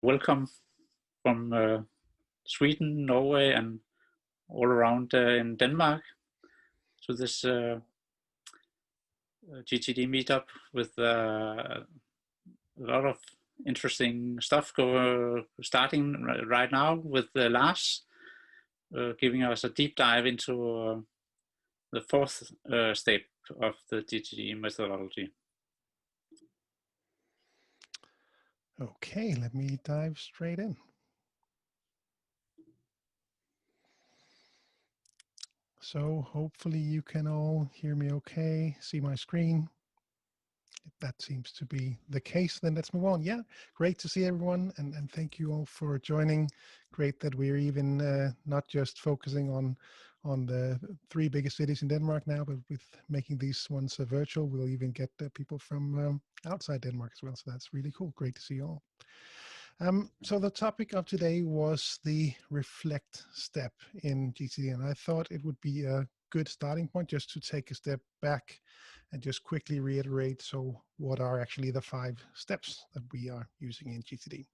Welcome from Sweden, Norway, and all around in Denmark to this GTD Meetup with a lot of interesting stuff starting right now with Lars giving us a deep dive into the fourth step of the GTD methodology. Okay, let me dive straight in. So hopefully you can all hear me okay, see my screen. If that seems to be the case, then let's move on. Yeah, great to see everyone, and thank you all for joining. Great that we're even not just focusing on the 3 biggest cities in Denmark now, but with making these ones virtual, we'll even get people from outside Denmark as well. So that's really cool. Great to see you all. So the topic of today was the reflect step in GTD, and I thought it would be a good starting point just to take a step back and just quickly reiterate, so what are actually the 5 steps that we are using in GTD.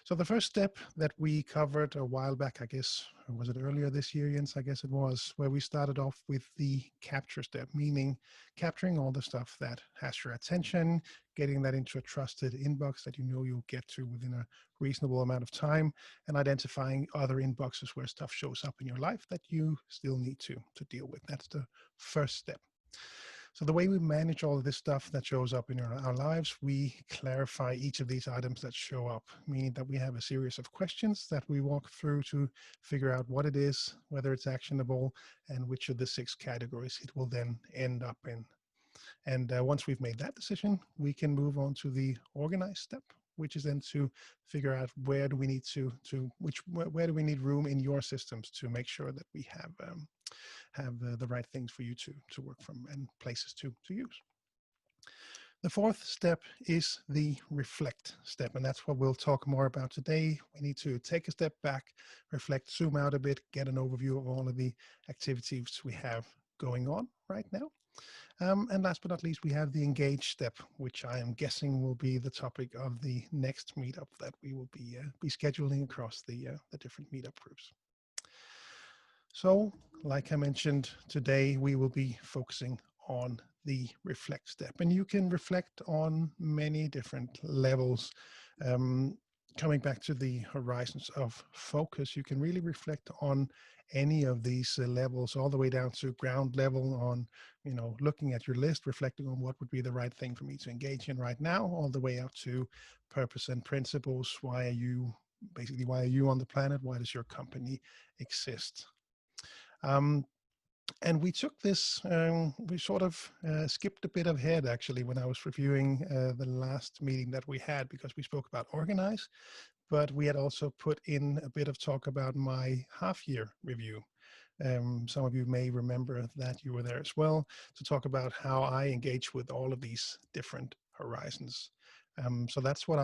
So the first step that we covered a while back, I guess, was it earlier this year, Jens? I guess it was, where we started off with the capture step, meaning capturing all the stuff that has your attention, getting that into a trusted inbox that you know you'll get to within a reasonable amount of time, and identifying other inboxes where stuff shows up in your life that you still need to deal with. That's the first step. So the way we manage all of this stuff that shows up in our lives, we clarify each of these items that show up, meaning that we have a series of questions that we walk through to figure out what it is, whether it's actionable, and which of the 6 categories it will then end up in. And once we've made that decision, we can move on to the organize step, which is then to figure out where do we need where do we need room in your systems to make sure that we have the right things for you to work from and places to use. The 4th step is the reflect step, and that's what we'll talk more about today. We need to take a step back, reflect, zoom out a bit, get an overview of all of the activities we have going on right now. And last but not least, we have the engage step, which I am guessing will be the topic of the next meetup that we will be scheduling across the different meetup groups. So, like I mentioned, today we will be focusing on the reflect step, and you can reflect on many different levels. Coming back to the horizons of focus, you can really reflect on any of these levels, all the way down to ground level on, looking at your list, reflecting on what would be the right thing for me to engage in right now, all the way up to purpose and principles. Why are you on the planet? Why does your company exist? And we took this, we sort of skipped a bit ahead actually when I was reviewing the last meeting that we had, because we spoke about organize, but we had also put in a bit of talk about my half-year review. Some of you may remember that you were there as well, to talk about how I engage with all of these different horizons. So that's what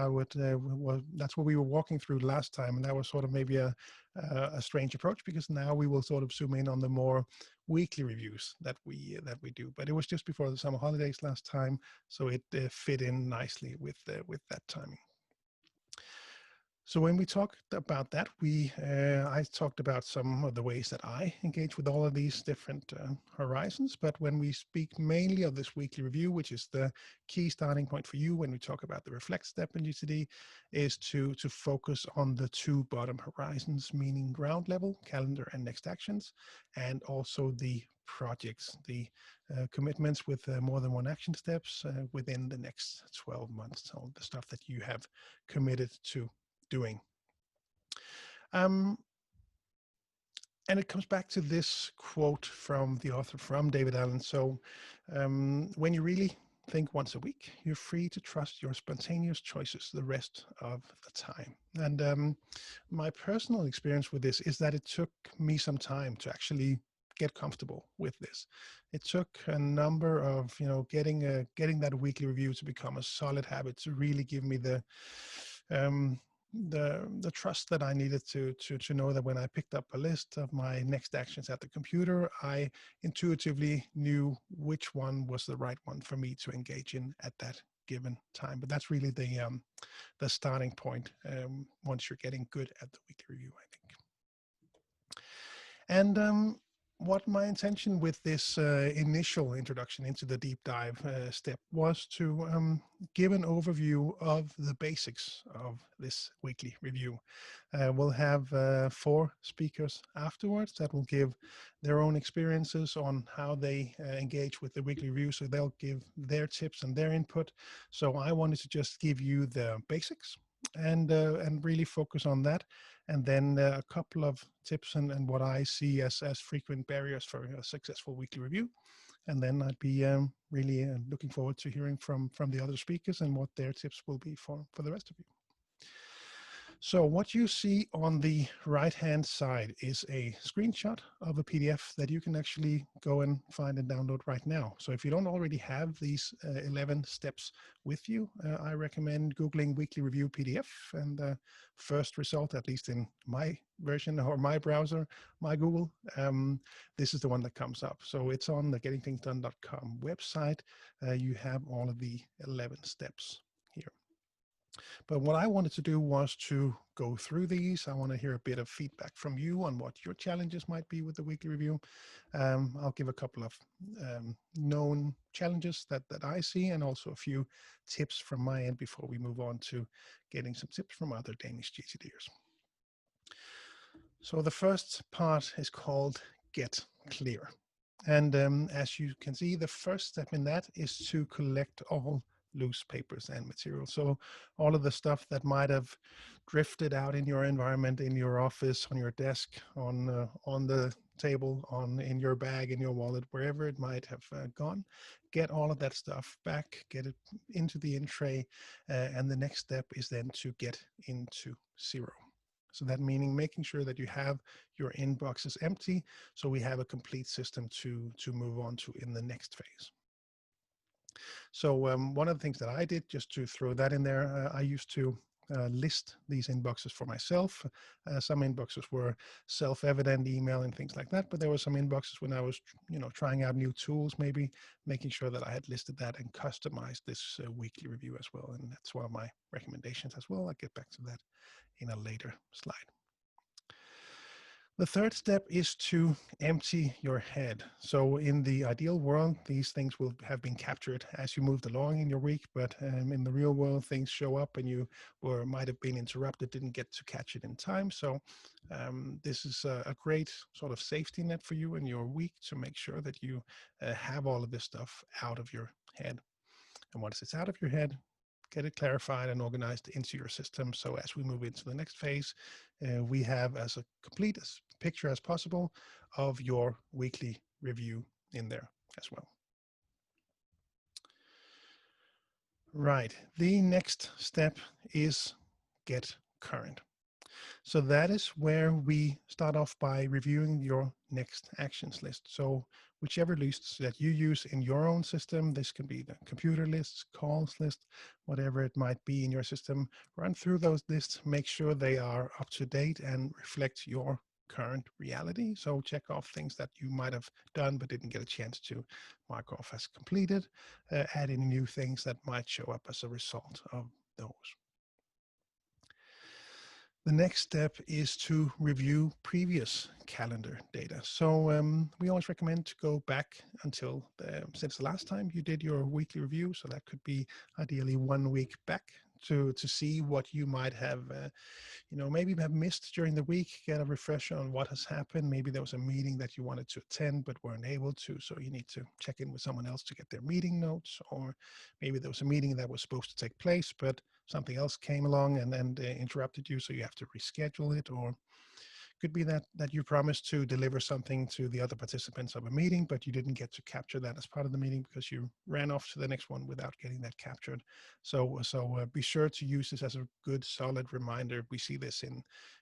that's what we were walking through last time, and that was sort of maybe a strange approach, because now we will sort of zoom in on the more weekly reviews that we do. But it was just before the summer holidays last time, so it fit in nicely with that timing. So when we talked about that, I talked about some of the ways that I engage with all of these different horizons. But when we speak mainly of this weekly review, which is the key starting point for you when we talk about the reflect step in GTD, is to focus on the 2 bottom horizons, meaning ground level, calendar and next actions, and also the projects, the commitments with more than 1 action steps within the next 12 months, all the stuff that you have committed to doing. And it comes back to this quote from the author, from David Allen. So when you really think once a week, you're free to trust your spontaneous choices the rest of the time. And my personal experience with this is that it took me some time to actually get comfortable with this. It took a number of, getting that weekly review to become a solid habit, to really give me the trust that I needed to know that when I picked up a list of my next actions at the computer, I intuitively knew which one was the right one for me to engage in at that given time. But that's really the starting point once you're getting good at the weekly review, I think. And what my intention with this initial introduction into the deep dive step was to give an overview of the basics of this weekly review. We'll have 4 speakers afterwards that will give their own experiences on how they engage with the weekly review. So they'll give their tips and their input. So I wanted to just give you the basics and really focus on that. And then a couple of tips and what I see as frequent barriers for a successful weekly review. And then I'd be really looking forward to hearing from the other speakers and what their tips will be for the rest of you. So what you see on the right-hand side is a screenshot of a PDF that you can actually go and find and download right now. So if you don't already have these 11 steps with you, I recommend Googling Weekly Review PDF, and the first result, at least in my version or my browser, my Google, this is the one that comes up. So it's on the gettingthingsdone.com website. You have all of the 11 steps here. But what I wanted to do was to go through these. I want to hear a bit of feedback from you on what your challenges might be with the weekly review. I'll give a couple of known challenges that I see, and also a few tips from my end before we move on to getting some tips from other Danish GTDers. So the first part is called Get Clear. And as you can see, the first step in that is to collect all loose papers and material. So all of the stuff that might have drifted out in your environment, in your office, on your desk, on the table, in your bag, in your wallet, wherever it might have gone, get all of that stuff back, get it into the in tray, and the next step is then to get into zero. So that meaning making sure that you have your inboxes empty, so we have a complete system to move on to in the next phase. So one of the things that I did, just to throw that in there, I used to list these inboxes for myself. Some inboxes were self-evident email and things like that, but there were some inboxes when I was, trying out new tools, maybe making sure that I had listed that and customized this weekly review as well. And that's one of my recommendations as well. I'll get back to that in a later slide. The third step is to empty your head. So in the ideal world, these things will have been captured as you moved along in your week, but in the real world, things show up and you might have been interrupted, didn't get to catch it in time. So this is a great sort of safety net for you in your week to make sure that you have all of this stuff out of your head. And once it's out of your head, get it clarified and organized into your system. So as we move into the next phase, we have as a complete picture as possible of your weekly review in there as well. Right, the next step is get current. So that is where we start off by reviewing your next actions list. So whichever lists that you use in your own system, this can be the computer lists, calls list, whatever it might be in your system, run through those lists, make sure they are up to date and reflect your current reality. So check off things that you might have done but didn't get a chance to mark off as completed, add in new things that might show up as a result of those. The next step is to review previous calendar data. So we always recommend to go back until since the last time you did your weekly review. So that could be ideally 1 week back to see what you might have, maybe have missed during the week, get a refresher on what has happened. Maybe there was a meeting that you wanted to attend but weren't able to, so you need to check in with someone else to get their meeting notes. Or maybe there was a meeting that was supposed to take place, but something else came along and interrupted you, so you have to reschedule it. Or could be that you promised to deliver something to the other participants of a meeting, but you didn't get to capture that as part of the meeting because you ran off to the next one without getting that captured. So be sure to use this as a good, solid reminder. We see this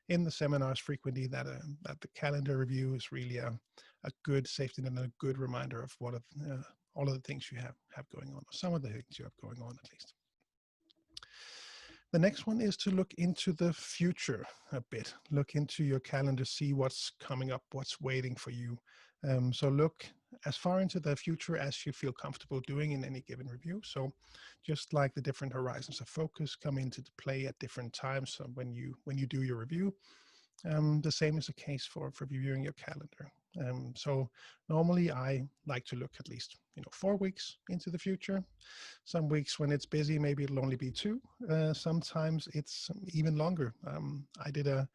in the seminars frequently, that the calendar review is really a good safety net and a good reminder of what all of the things you have going on, or some of the things you have going on at least. The next one is to look into the future a bit. Look into your calendar, see what's coming up, what's waiting for you. So look as far into the future as you feel comfortable doing in any given review. So just like the different horizons of focus come into play at different times, so when you do your review, the same is the case for reviewing your calendar. So normally I like to look at least 4 weeks into the future. Some weeks when it's busy, maybe it'll only be 2. Sometimes it's even longer. I did a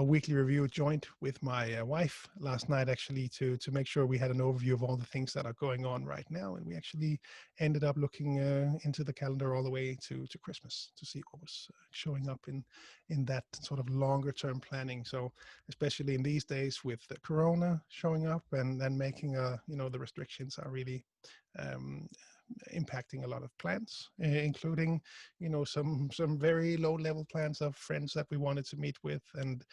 weekly review joint with my wife last night, actually, to make sure we had an overview of all the things that are going on right now. And we actually ended up looking into the calendar all the way to Christmas to see what was showing up in that sort of longer term planning. So especially in these days with the Corona showing up and making, the restrictions are really impacting a lot of plans, including, some very low level plans of friends that we wanted to meet with, and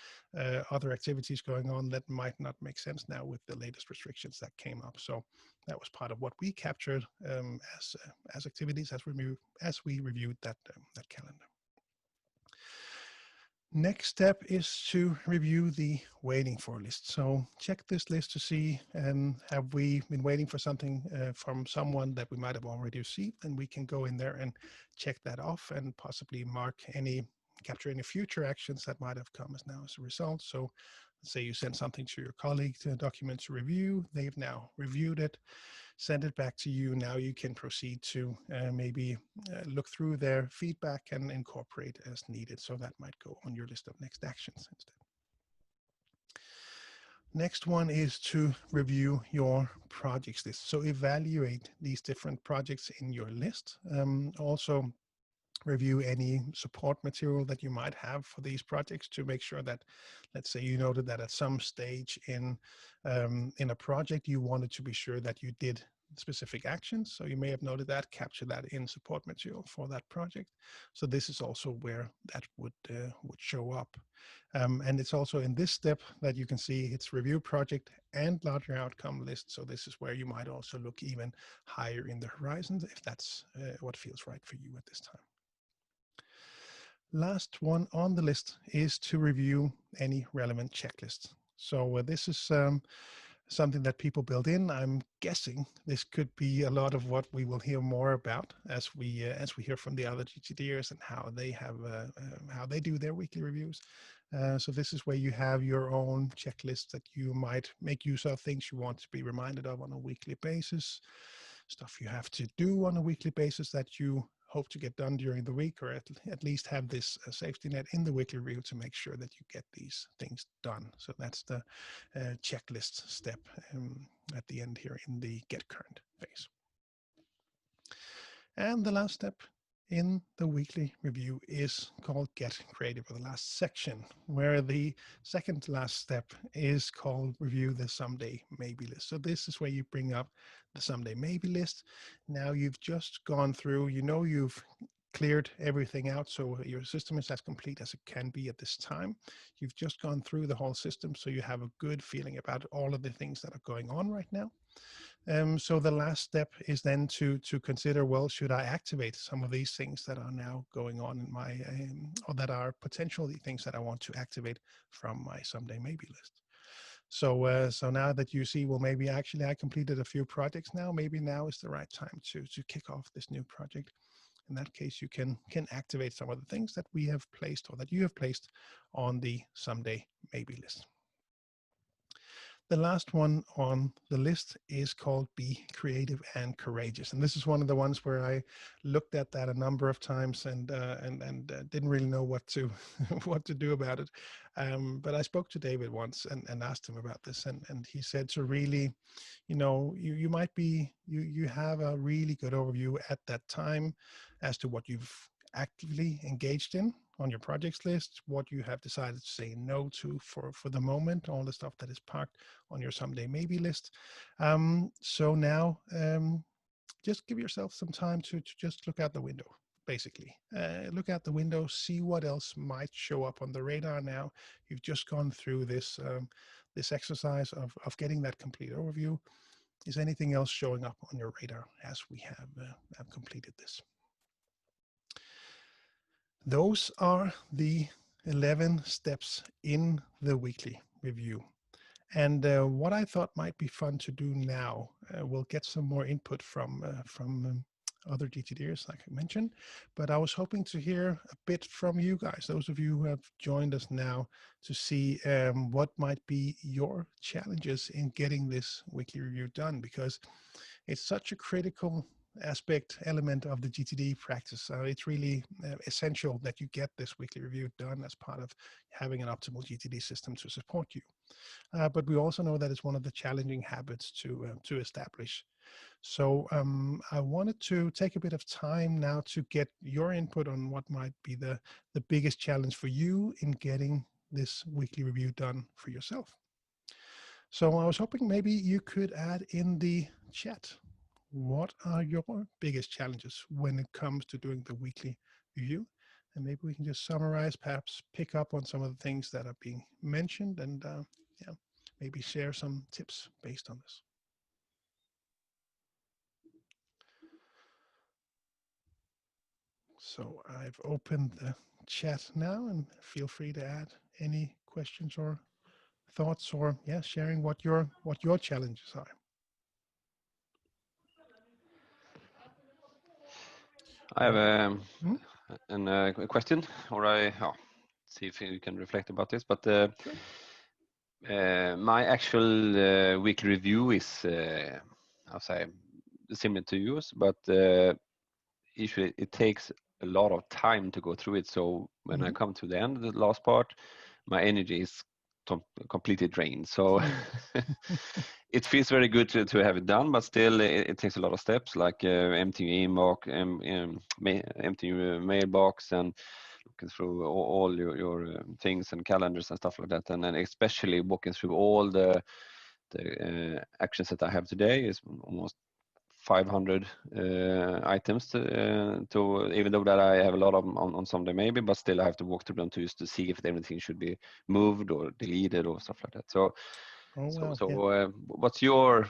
other activities going on that might not make sense now with the latest restrictions that came up. So that was part of what we captured as activities as we reviewed that calendar. Next step is to review the waiting for list. So check this list to see, have we been waiting for something from someone that we might have already received, and we can go in there and check that off and possibly capture any future actions that might have come as a result. So let's say you send something to your colleague to a document to review, they've now reviewed it, send it back to you. Now you can proceed to maybe look through their feedback and incorporate as needed. So that might go on your list of next actions instead. Next one is to review your projects list. So evaluate these different projects in your list. Also review any support material that you might have for these projects to make sure that, let's say you noted that at some stage in a project, you wanted to be sure that you did specific actions. So you may have noted that, capture that in support material for that project. So this is also where that would show up. And it's also in this step that you can see it's review project and larger outcome list. So this is where you might also look even higher in the horizons if that's what feels right for you at this time. Last one on the list is to review any relevant checklists. So this is something that people build in. I'm guessing this could be a lot of what we will hear more about as we hear from the other GTD'ers and how they do their weekly reviews. So this is where you have your own checklist that you might make use of, things you want to be reminded of on a weekly basis, stuff you have to do on a weekly basis that you hope to get done during the week, or at least have this safety net in the weekly review to make sure that you get these things done. So that's the checklist step at the end here in the get current phase. And the last step in the weekly review is called Get Creative, or the last section, where the second to last step is called Review the Someday Maybe list. So this is where you bring up the Someday Maybe list. Now you've just gone through, you've cleared everything out, so your system is as complete as it can be at this time. You've just gone through the whole system, so you have a good feeling about all of the things that are going on right now. So the last step is then to consider, well, should I activate some of these things that are now going on in my, or that are potentially things that I want to activate from my Someday Maybe list. So so now that you see, well, maybe actually I completed a few projects now, maybe now is the right time to kick off this new project. In that case, you can activate some of the things that we have placed, or that you have placed on the Someday Maybe list. The last one on the list is called Be Creative and Courageous. And this is one of the ones where I looked at that a number of times and didn't really know what to what to do about it. But I spoke to David once and asked him about this, and he said to really, you might be, you have a really good overview at that time as to what you've actively engaged in on your projects list, what you have decided to say no to for the moment, all the stuff that is parked on your Someday Maybe list. So now just give yourself some time to just look out the window, basically. Look out the window, see what else might show up on the radar now. You've just gone through this, this exercise of getting that complete overview. Is anything else showing up on your radar as we have completed this? Those are the 11 steps in the weekly review. And what I thought might be fun to do now, we'll get some more input from other GTDers, like I mentioned, but I was hoping to hear a bit from you guys, those of you who have joined us now, to see what might be your challenges in getting this weekly review done, because it's such a critical element of the GTD practice. It's really essential that you get this weekly review done as part of having an optimal GTD system to support you. But we also know that it's one of the challenging habits to establish. So I wanted to take a bit of time now to get your input on what might be the biggest challenge for you in getting this weekly review done for yourself. So I was hoping maybe you could add in the chat, what are your biggest challenges when it comes to doing the weekly review? And maybe we can just summarize, perhaps pick up on some of the things that are being mentioned, and yeah, maybe share some tips based on this. So I've opened the chat now, and feel free to add any questions or thoughts, or yeah, sharing what your challenges are. I have a question, or see if you can reflect about this. But Sure. my actual weekly review is, I'll say, similar to yours, but usually it takes a lot of time to go through it. So when I come to the end of the last part, my energy is completely drained. So it feels very good to have it done, but still it takes a lot of steps, like emptying inbox, emptying your mailbox, and looking through all your things and calendars and stuff like that, and then especially walking through all the actions that I have today is almost 500 items to even though that I have a lot of them on Sunday maybe, but still I have to walk through them to see if everything should be moved or deleted or stuff like that. So, what's your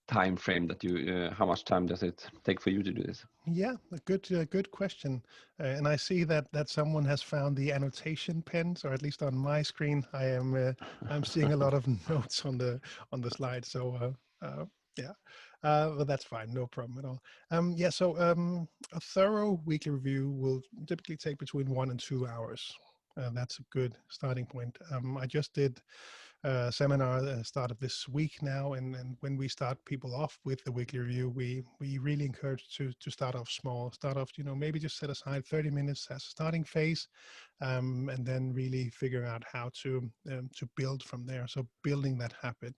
time frame that you? How much time does it take for you to do this? Yeah, a good question. And I see that someone has found the annotation pens, or at least on my screen, I'm seeing a lot of notes on the slide. So yeah, but that's fine, no problem at all. Yeah, so a thorough weekly review will typically take between 1 and 2 hours. That's a good starting point. I just did seminar at the start of this week now, and when we start people off with the weekly review, we really encourage to start off small, maybe just set aside 30 minutes as a starting phase, and then really figure out how to build from there. So building that habit.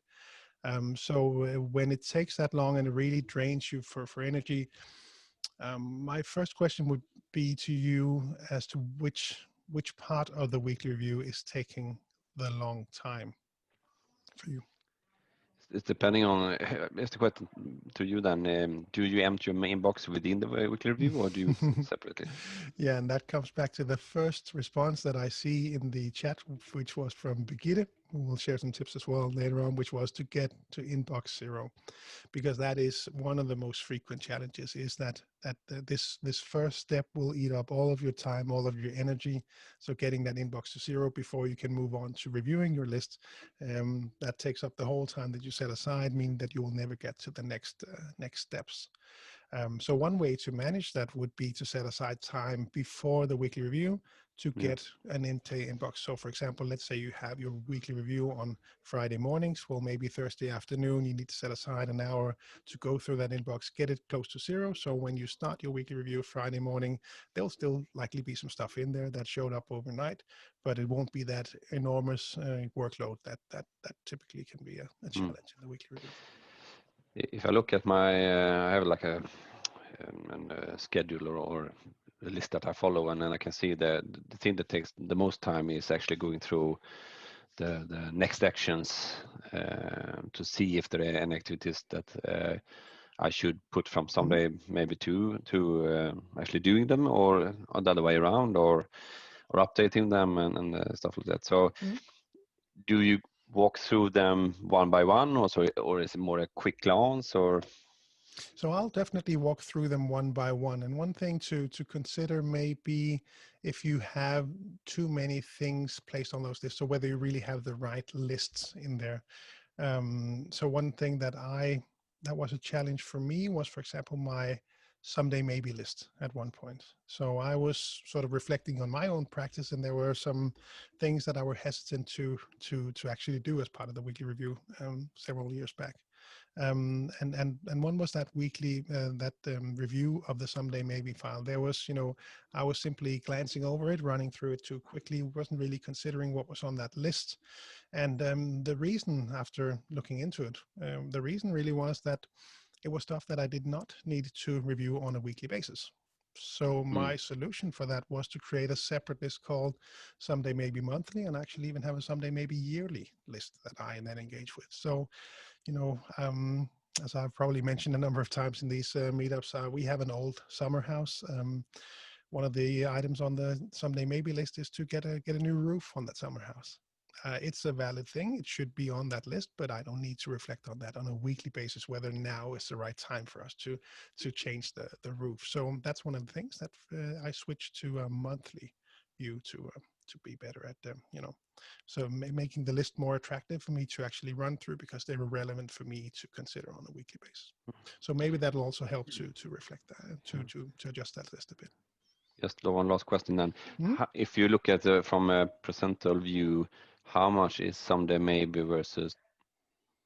So when it takes that long and it really drains you for energy, my first question would be to you as to which part of the weekly review is taking the long time for you. It's depending on. It's the question to you then. Do you empty your inbox within the weekly review, or do you separately? Yeah, and that comes back to the first response that I see in the chat, which was from Birgit, who will share some tips as well later on, which was to get to inbox 0, because that is one of the most frequent challenges. Is that this first step will eat up all of your time, all of your energy. So getting that inbox to 0 before you can move on to reviewing your list, that takes up the whole time that you set aside, meaning that you will never get to the next steps. So one way to manage that would be to set aside time before the weekly review to get an inbox. So for example, let's say you have your weekly review on Friday mornings. Well, maybe Thursday afternoon, you need to set aside an hour to go through that inbox, get it close to 0. So when you start your weekly review Friday morning, there'll still likely be some stuff in there that showed up overnight, but it won't be that enormous workload that typically can be a challenge in the weekly review. If I look at my, I have like a schedule or a list that I follow, and then I can see the thing that takes the most time is actually going through the next actions to see if there are any activities that I should put from Sunday maybe to actually doing them, or the other way around, or updating them and stuff like that. So do you walk through them one by one, or is it more a quick glance, or? So I'll definitely walk through them one by one. And one thing to consider may be if you have too many things placed on those lists, so whether you really have the right lists in there. So one thing that was a challenge for me was, for example, my someday maybe list at one point. So I was sort of reflecting on my own practice, and there were some things that I were hesitant to actually do as part of the weekly review several years back. And one was that weekly review of the someday maybe file. There was, I was simply glancing over it, running through it too quickly, wasn't really considering what was on that list. And the reason, after looking into it, the reason really was that it was stuff that I did not need to review on a weekly basis. So my solution for that was to create a separate list called someday maybe monthly, and actually even have a someday maybe yearly list that I then engage with. So, as I've probably mentioned a number of times in these meetups, we have an old summer house. One of the items on the someday maybe list is to get a new roof on that summer house. It's a valid thing. It should be on that list, but I don't need to reflect on that on a weekly basis, whether now is the right time for us to change the roof. So that's one of the things that I switched to a monthly view to be better at so making the list more attractive for me to actually run through, because they were relevant for me to consider on a weekly basis. So maybe that'll also help to reflect that, to adjust that list a bit. Just one last question then. If you look at from a percentile view, how much is someday maybe versus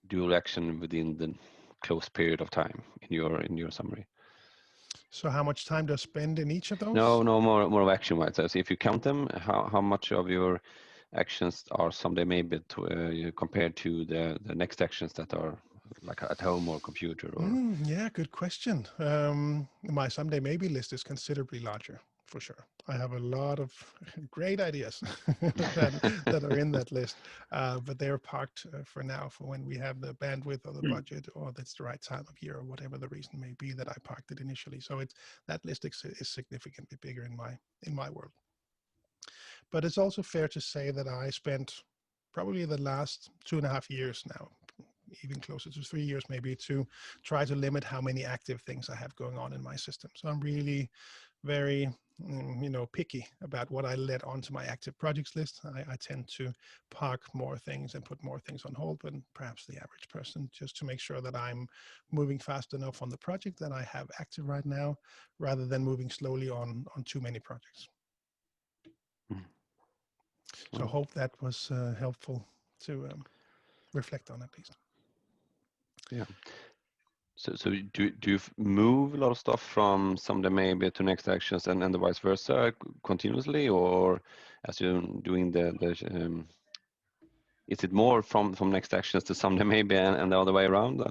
dual action within the close period of time in your summary? So how much time do I spend in each of those? No, more of action wise. So if you count them, how much of your actions are someday maybe compared to the next actions that are like at home or computer? Or yeah, good question. My someday maybe list is considerably larger, for sure. I have a lot of great ideas that are in that list, but they're parked for now for when we have the bandwidth or the budget, or that's the right time of year, or whatever the reason may be that I parked it initially. So that list is significantly bigger in my world. But it's also fair to say that I spent probably the last 2.5 years now, even closer to 3 years maybe, to try to limit how many active things I have going on in my system. So I'm really very picky about what I let onto my active projects list. I tend to park more things and put more things on hold than perhaps the average person, just to make sure that I'm moving fast enough on the project that I have active right now, rather than moving slowly on too many projects. So I hope that was helpful to reflect on, at least. Yeah. So do you move a lot of stuff from someday maybe to next actions and the vice versa continuously, or as you're doing is it more from next actions to someday maybe and the other way around?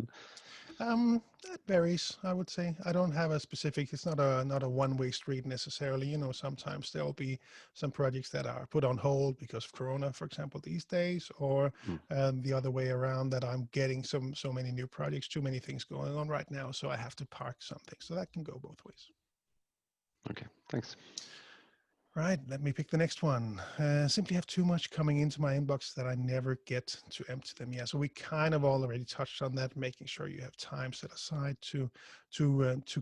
That varies, I would say. I don't have a specific, it's not a one-way street necessarily. Sometimes there'll be some projects that are put on hold because of Corona, for example, these days, or the other way around, that I'm getting so many new projects, too many things going on right now, so I have to park something. So that can go both ways. Okay, thanks. Right, let me pick the next one. Simply have too much coming into my inbox that I never get to empty them. Yeah, so we kind of already touched on that, making sure you have time set aside to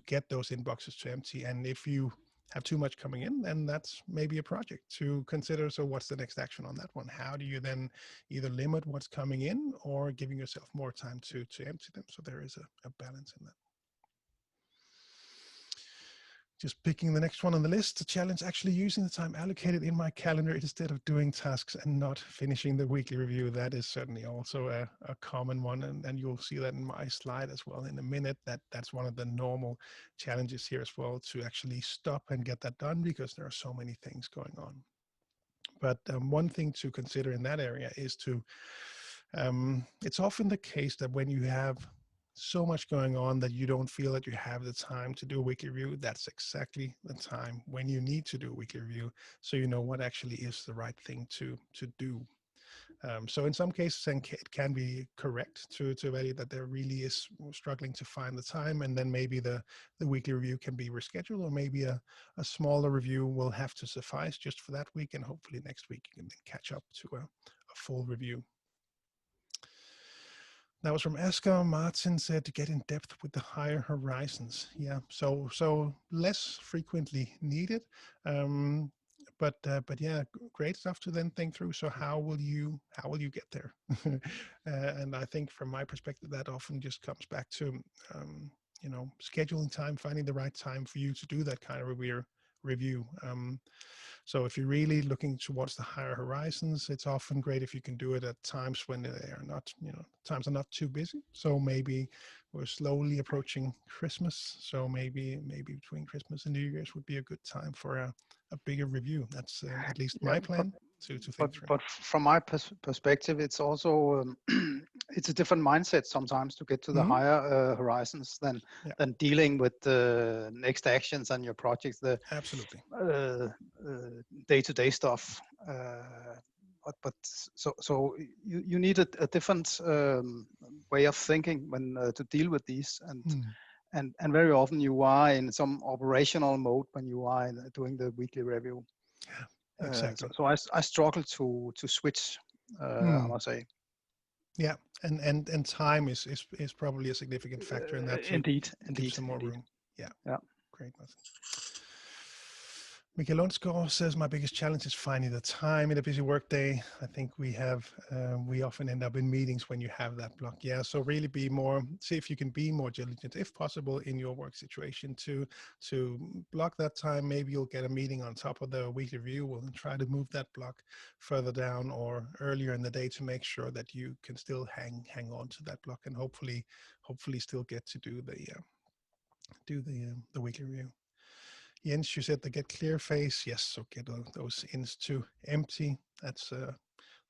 get those inboxes to empty. And if you have too much coming in, then that's maybe a project to consider. So what's the next action on that one? How do you then either limit what's coming in or giving yourself more time to empty them? So there is a balance in that. Just picking the next one on the list, the challenge actually using the time allocated in my calendar instead of doing tasks and not finishing the weekly review. That is certainly also a common one, and you'll see that in my slide as well in a minute. That's one of the normal challenges here as well, to actually stop and get that done, because there are so many things going on. But one thing to consider in that area is it's often the case that when you have so much going on that you don't feel that you have the time to do a weekly review, that's exactly the time when you need to do a weekly review, so you know what actually is the right thing to do. So in some cases, it can be correct to evaluate that there really is struggling to find the time, and then maybe the weekly review can be rescheduled, or maybe a smaller review will have to suffice just for that week, and hopefully next week you can then catch up to a full review. That was from Asger. Martin said to get in depth with the higher horizons. Yeah, so less frequently needed, but yeah, great stuff to then think through. So how will you get there? And I think from my perspective, that often just comes back to scheduling time, finding the right time for you to do that kind of review. So if you're really looking towards the higher horizons, it's often great if you can do it at times when they are not, times are not too busy. So maybe we're slowly approaching Christmas. So maybe between Christmas and New Year's would be a good time for a bigger review. That's at least my plan to think through. But from my perspective, it's also it's a different mindset sometimes to get to the higher horizons than dealing with the next actions on your projects, the absolutely day-to-day stuff. But so you need a different way of thinking when to deal with these, and very often you are in some operational mode when you are doing the weekly review. Exactly. So I struggle to switch. I must say. Yeah, and time is probably a significant factor in that. Indeed. Some more room. Yeah. Great. Michael Lundsgaard says, my biggest challenge is finding the time in a busy workday. I think we often end up in meetings when you have that block. Yeah, so really see if you can be more diligent, if possible, in your work situation to block that time. Maybe you'll get a meeting on top of the weekly review. We'll try to move that block further down or earlier in the day to make sure that you can still hang on to that block and hopefully still get to do the weekly review. Jens, you said to get clear face. Yes, so get those ins to empty. That's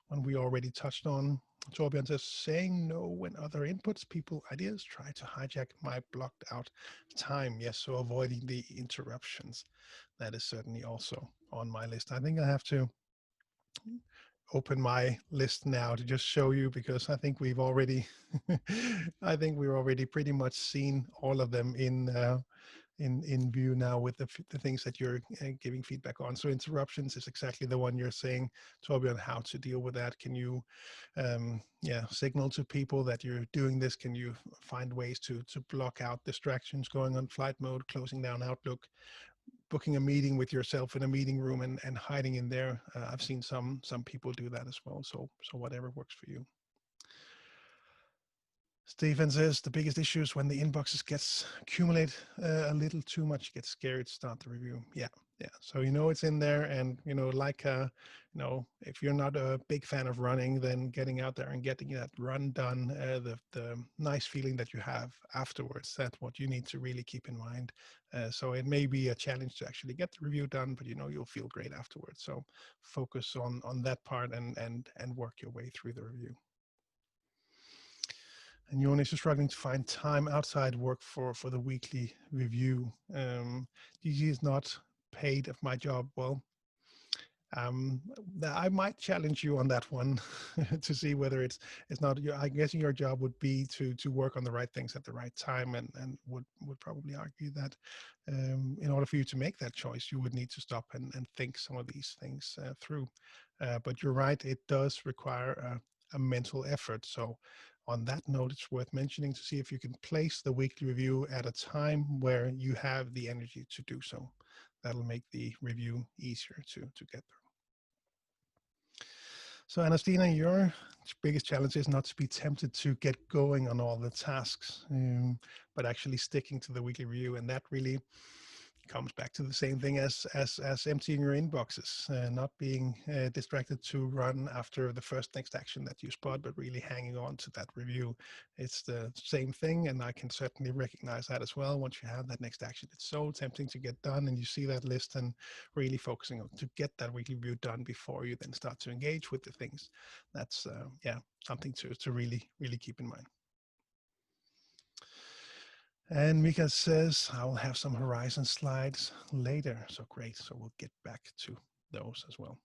one we already touched on. Torbjørn says, saying no when other inputs, people, ideas try to hijack my blocked out time. Yes, so avoiding the interruptions. That is certainly also on my list. I think I have to open my list now to just show you, because I think we've already pretty much seen all of them in view now with the things that you're giving feedback on. So interruptions is exactly the one you're saying, Torbjørn, how to deal with that. Can you signal to people that you're doing this? Can you find ways to block out distractions, going on flight mode, closing down Outlook, booking a meeting with yourself in a meeting room and hiding in there? I've seen some people do that as well. So whatever works for you. Stephen says the biggest issue is when the inboxes gets accumulate a little too much, get scared, start the review. Yeah. So it's in there, and if you're not a big fan of running, then getting out there and getting that run done, the nice feeling that you have afterwards, that's what you need to really keep in mind. So it may be a challenge to actually get the review done, but you'll feel great afterwards. So focus on that part and work your way through the review. And Jonas is struggling to find time outside work for the weekly review. GTD is not paid of my job. Well, I might challenge you on that one to see whether it's not. I guess your job would be to work on the right things at the right time, and would probably argue that in order for you to make that choice, you would need to stop and think some of these things through. But you're right; it does require a mental effort. So on that note, it's worth mentioning to see if you can place the weekly review at a time where you have the energy to do so. That'll make the review easier to get through. So Anastina, your biggest challenge is not to be tempted to get going on all the tasks, but actually sticking to the weekly review. And that really comes back to the same thing as emptying your inboxes, not being distracted to run after the next action that you spot, but really hanging on to that review. It's the same thing, and I can certainly recognize that as well. Once you have that next action, it's so tempting to get done, and you see that list and really focusing on to get that weekly review done before you then start to engage with the things. That's something to really keep in mind. And Mika says, I'll have some horizon slides later. So great. So we'll get back to those as well.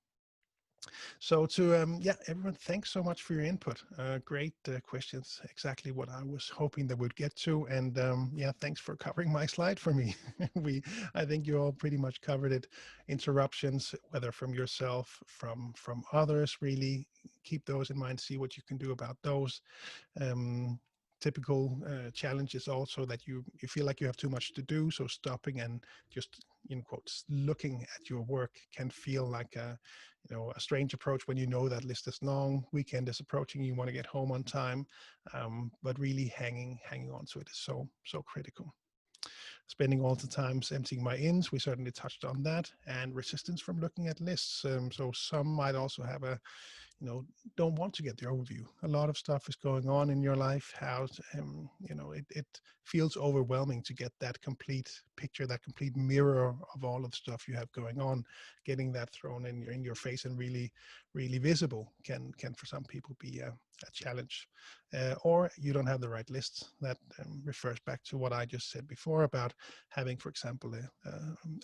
So to yeah, everyone, thanks so much for your input. Great questions. Exactly what I was hoping that we'd get to. And yeah, thanks for covering my slide for me. I think you all pretty much covered it. Interruptions, whether from yourself, from others, really keep those in mind. See what you can do about those. Typical challenges also that you feel like you have too much to do, so stopping and just, in quotes, looking at your work can feel like a strange approach when you know that list is long, weekend is approaching, you want to get home on time, but really hanging on to it is so critical. Spending all the times emptying my ins, we certainly touched on that, and resistance from looking at lists. So some might also have a don't want to get the overview. A lot of stuff is going on in your life. How it feels overwhelming to get that complete picture, that complete mirror of all of the stuff you have going on. Getting that thrown in your face and really visible can for some people be a challenge. Or you don't have the right lists. That refers back to what I just said before about having, for example,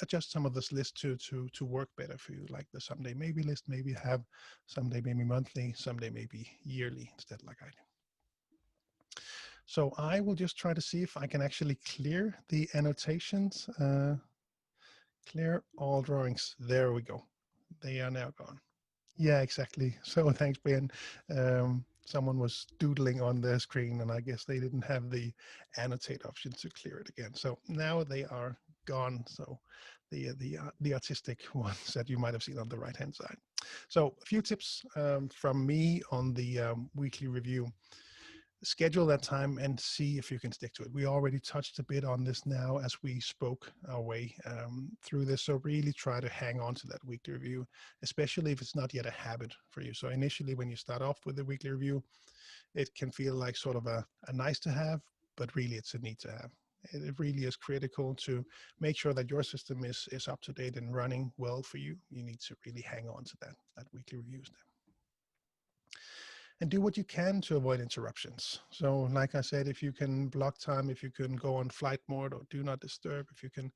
adjust some of this list to work better for you, like the someday maybe list. Maybe have someday maybe monthly, someday maybe yearly instead, like I do. So I will just try to see if I can actually clear the annotations. Clear all drawings. There we go. They are now gone. Yeah, exactly. So thanks, Ben. Someone was doodling on their screen, and I guess they didn't have the annotate option to clear it again. So now they are gone. So the artistic ones that you might have seen on the right hand side. So a few tips from me on the weekly review. Schedule that time and see if you can stick to it. We already touched a bit on this now as we spoke our way through this. So really try to hang on to that weekly review, especially if it's not yet a habit for you. So initially, when you start off with the weekly review, it can feel like sort of a nice to have, but really it's a need to have. It really is critical to make sure that your system is up to date and running well for you. You need to really hang on to that weekly reviews there. And do what you can to avoid interruptions. So like I said, if you can block time, if you can go on flight mode or do not disturb, if you can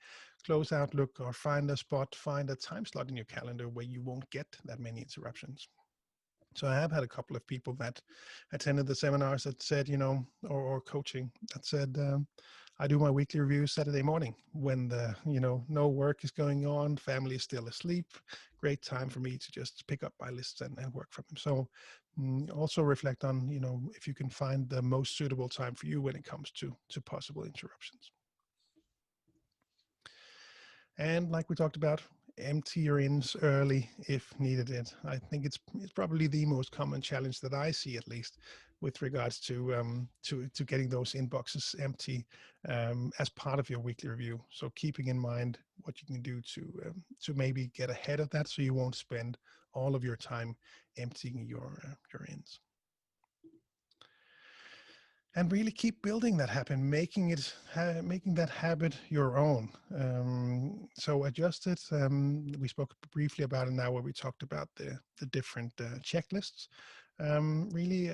close Outlook or find a spot, find a time slot in your calendar where you won't get that many interruptions. So I have had a couple of people that attended the seminars that said, or coaching that said, I do my weekly review Saturday morning when the, no work is going on, family is still asleep. Great time for me to just pick up my lists and work from them. So also reflect on, if you can find the most suitable time for you when it comes to possible interruptions. And like we talked about, empty your ins early if needed. I think it's probably the most common challenge that I see, at least, with regards to getting those inboxes empty as part of your weekly review. So keeping in mind what you can do to maybe get ahead of that, so you won't spend all of your time emptying your ins. And really keep building that habit, making that habit your own. So adjust it. We spoke briefly about it now, where we talked about the different checklists. Really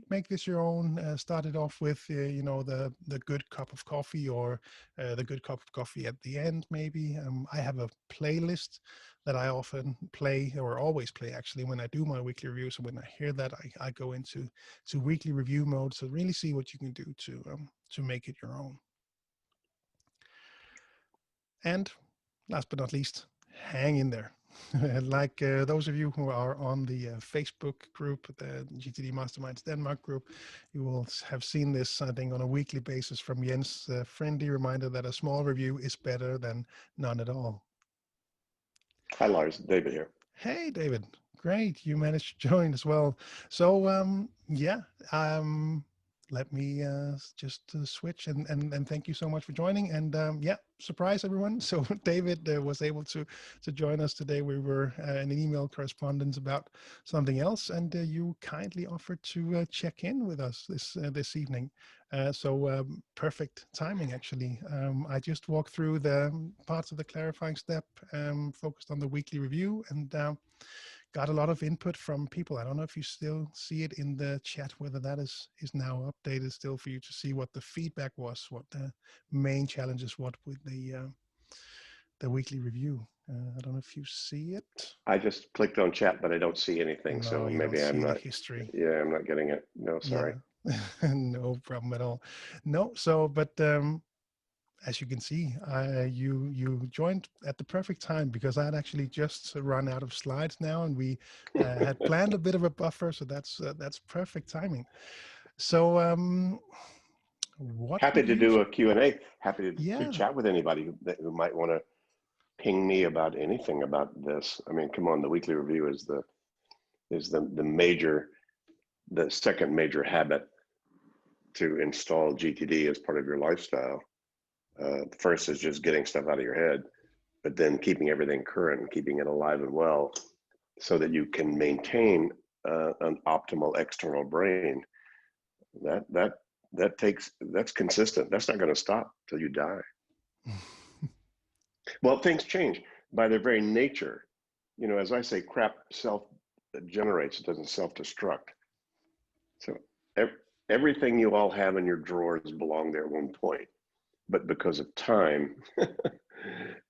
make this your own. Start it off with the good cup of coffee, or the good cup of coffee at the end. Maybe I have a playlist that I often play, or always play actually, when I do my weekly review. So when I hear that, I go into weekly review mode. So really see what you can do to make it your own. And last but not least, hang in there. Like those of you who are on the Facebook group, the GTD Masterminds Denmark group, you will have seen this, I think, on a weekly basis from Jens. A friendly reminder that a small review is better than none at all. Hi, Lars. David here. Hey, David. Great. You managed to join as well. So, yeah, let me just switch and thank you so much for joining. And yeah, surprise everyone. So David was able to join us today. We were in an email correspondence about something else, and you kindly offered to check in with us this evening. So perfect timing, actually. I just walked through the parts of the clarifying step, focused on the weekly review, and got a lot of input from people. I don't know if you still see it in the chat, whether that is now updated still for you to see what the feedback was, what the main challenges, what with the weekly review. I don't know if you see it. I just clicked on chat, but I don't see anything. No, So you maybe don't I'm see not. the history. Yeah, I'm not getting it. No, sorry. Yeah. No problem at all. No, so but as you can see, you joined at the perfect time, because I had actually just run out of slides now, and we had planned a bit of a buffer, so that's perfect timing. So what Happy would to you? do a Q&A. Happy to Yeah. chat with anybody who might want to ping me about anything about this. I mean, come on, the weekly review is the second major habit to install GTD as part of your lifestyle. First is just getting stuff out of your head, but then keeping everything current and keeping it alive and well, so that you can maintain an optimal external brain. That's consistent. That's not going to stop till you die. Well, things change by their very nature. You know, as I say, crap self-generates, it doesn't self-destruct. So everything you all have in your drawers belonged there at one point, but because of time,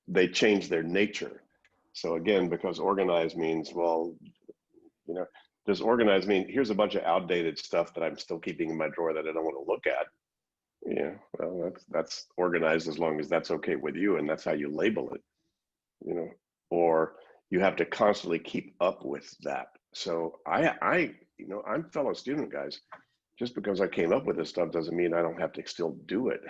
they change their nature. So again, because organized means, well, you know, does organized mean here's a bunch of outdated stuff that I'm still keeping in my drawer that I don't want to look at? Yeah, well, that's organized as long as that's okay with you, and that's how you label it, you know. Or you have to constantly keep up with that. So I you know, I'm fellow student, guys. Just because I came up with this stuff doesn't mean I don't have to still do it.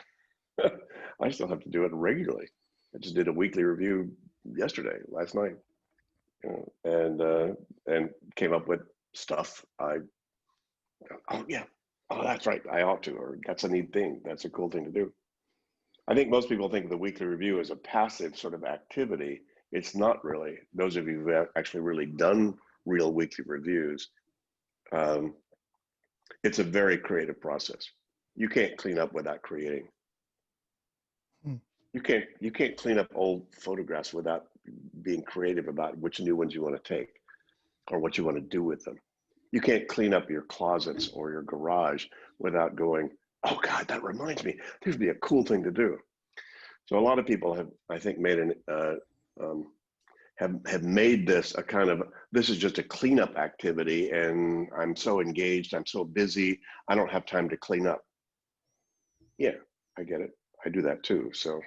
I still have to do it regularly. I just did a weekly review last night, you know, and came up with stuff. Oh yeah, oh that's right, I ought to, or that's a neat thing. That's a cool thing to do. I think most people think of the weekly review as a passive sort of activity. It's not really. Those of you who have actually really done real weekly reviews, it's a very creative process. You can't clean up without creating. You can't clean up old photographs without being creative about which new ones you want to take or what you want to do with them. You can't clean up your closets or your garage without going, oh God, that reminds me, this would be a cool thing to do. So a lot of people have, I think, have made this a kind of, this is just a cleanup activity, and I'm so engaged, I'm so busy, I don't have time to clean up. Yeah, I get it. I do that too. So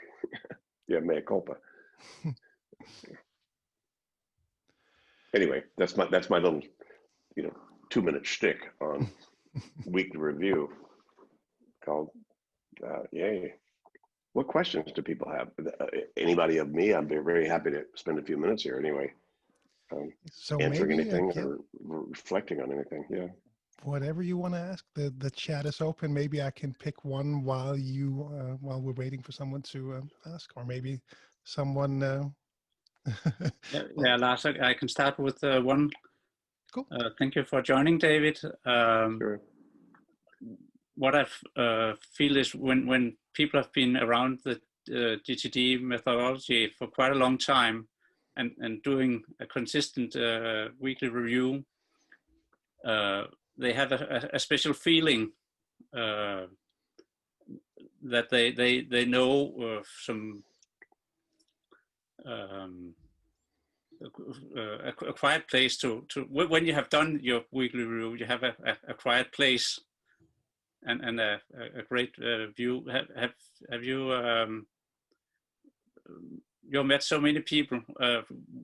yeah, mea culpa. Anyway, that's my little, you know, 2-minute shtick on weekly review called yay. What questions do people have? Anybody of me? I'm very happy to spend a few minutes here anyway. So answering maybe, anything yeah, or reflecting on anything. Yeah. whatever you want to ask. The chat is open. Maybe I can pick one while while we're waiting for someone to ask, or maybe someone. Yeah, Lars, I can start with one. Cool. Thank you for joining, David. Sure. What I feel is when people have been around the GTD methodology for quite a long time and doing a consistent weekly review, they have a special feeling that they know some a quiet place to when you have done your weekly review, you have a quiet place and a great view. Have you you met so many people?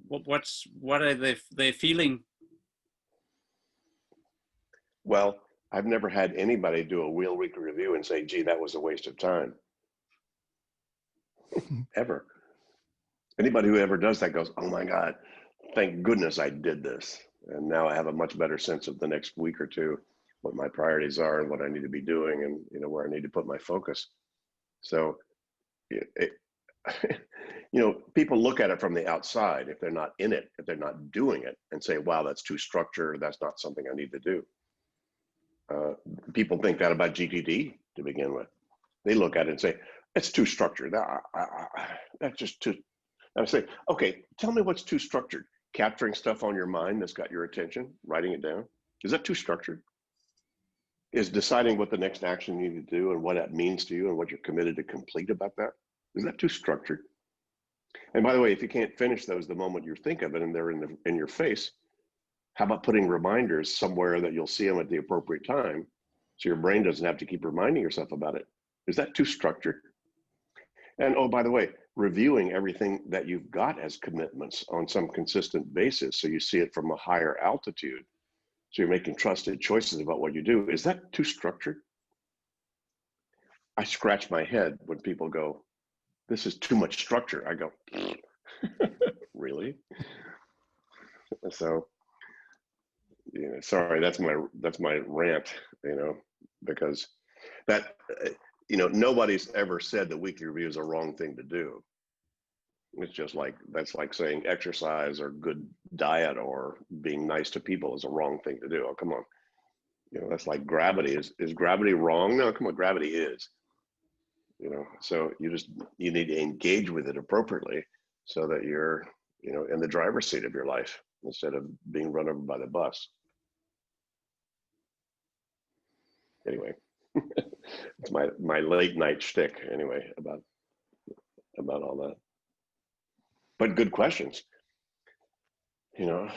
What are they feeling? Well, I've never had anybody do a real weekly review and say, gee, that was a waste of time. Ever. Anybody who ever does that goes, oh my God, thank goodness I did this. And now I have a much better sense of the next week or two, what my priorities are and what I need to be doing, and you know where I need to put my focus. So, you know, people look at it from the outside if they're not in it, if they're not doing it, and say, wow, that's too structured. That's not something I need to do. People think that about GTD to begin with. They look at it and say, it's too structured. That's just too. I say, okay, tell me what's too structured. Capturing stuff on your mind that's got your attention, writing it down. Is that too structured? Is deciding what the next action you need to do and what that means to you and what you're committed to complete about that? Is that too structured? And by the way, if you can't finish those the moment you think of it and they're in your face, how about putting reminders somewhere that you'll see them at the appropriate time so your brain doesn't have to keep reminding yourself about it? Is that too structured? And oh, by the way, reviewing everything that you've got as commitments on some consistent basis so you see it from a higher altitude. So you're making trusted choices about what you do. Is that too structured? I scratch my head when people go, this is too much structure. I go, really? So, you know, sorry, that's my rant, you know, because that, you know, nobody's ever said that weekly review is a wrong thing to do. It's just like, that's like saying exercise or good diet or being nice to people is a wrong thing to do. Oh, come on. You know, that's like gravity. Is gravity wrong? No, come on, gravity is. You know, so you need to engage with it appropriately so that you're, you know, in the driver's seat of your life instead of being run over by the bus. Anyway, it's my late night shtick anyway about all that. But good questions. You know,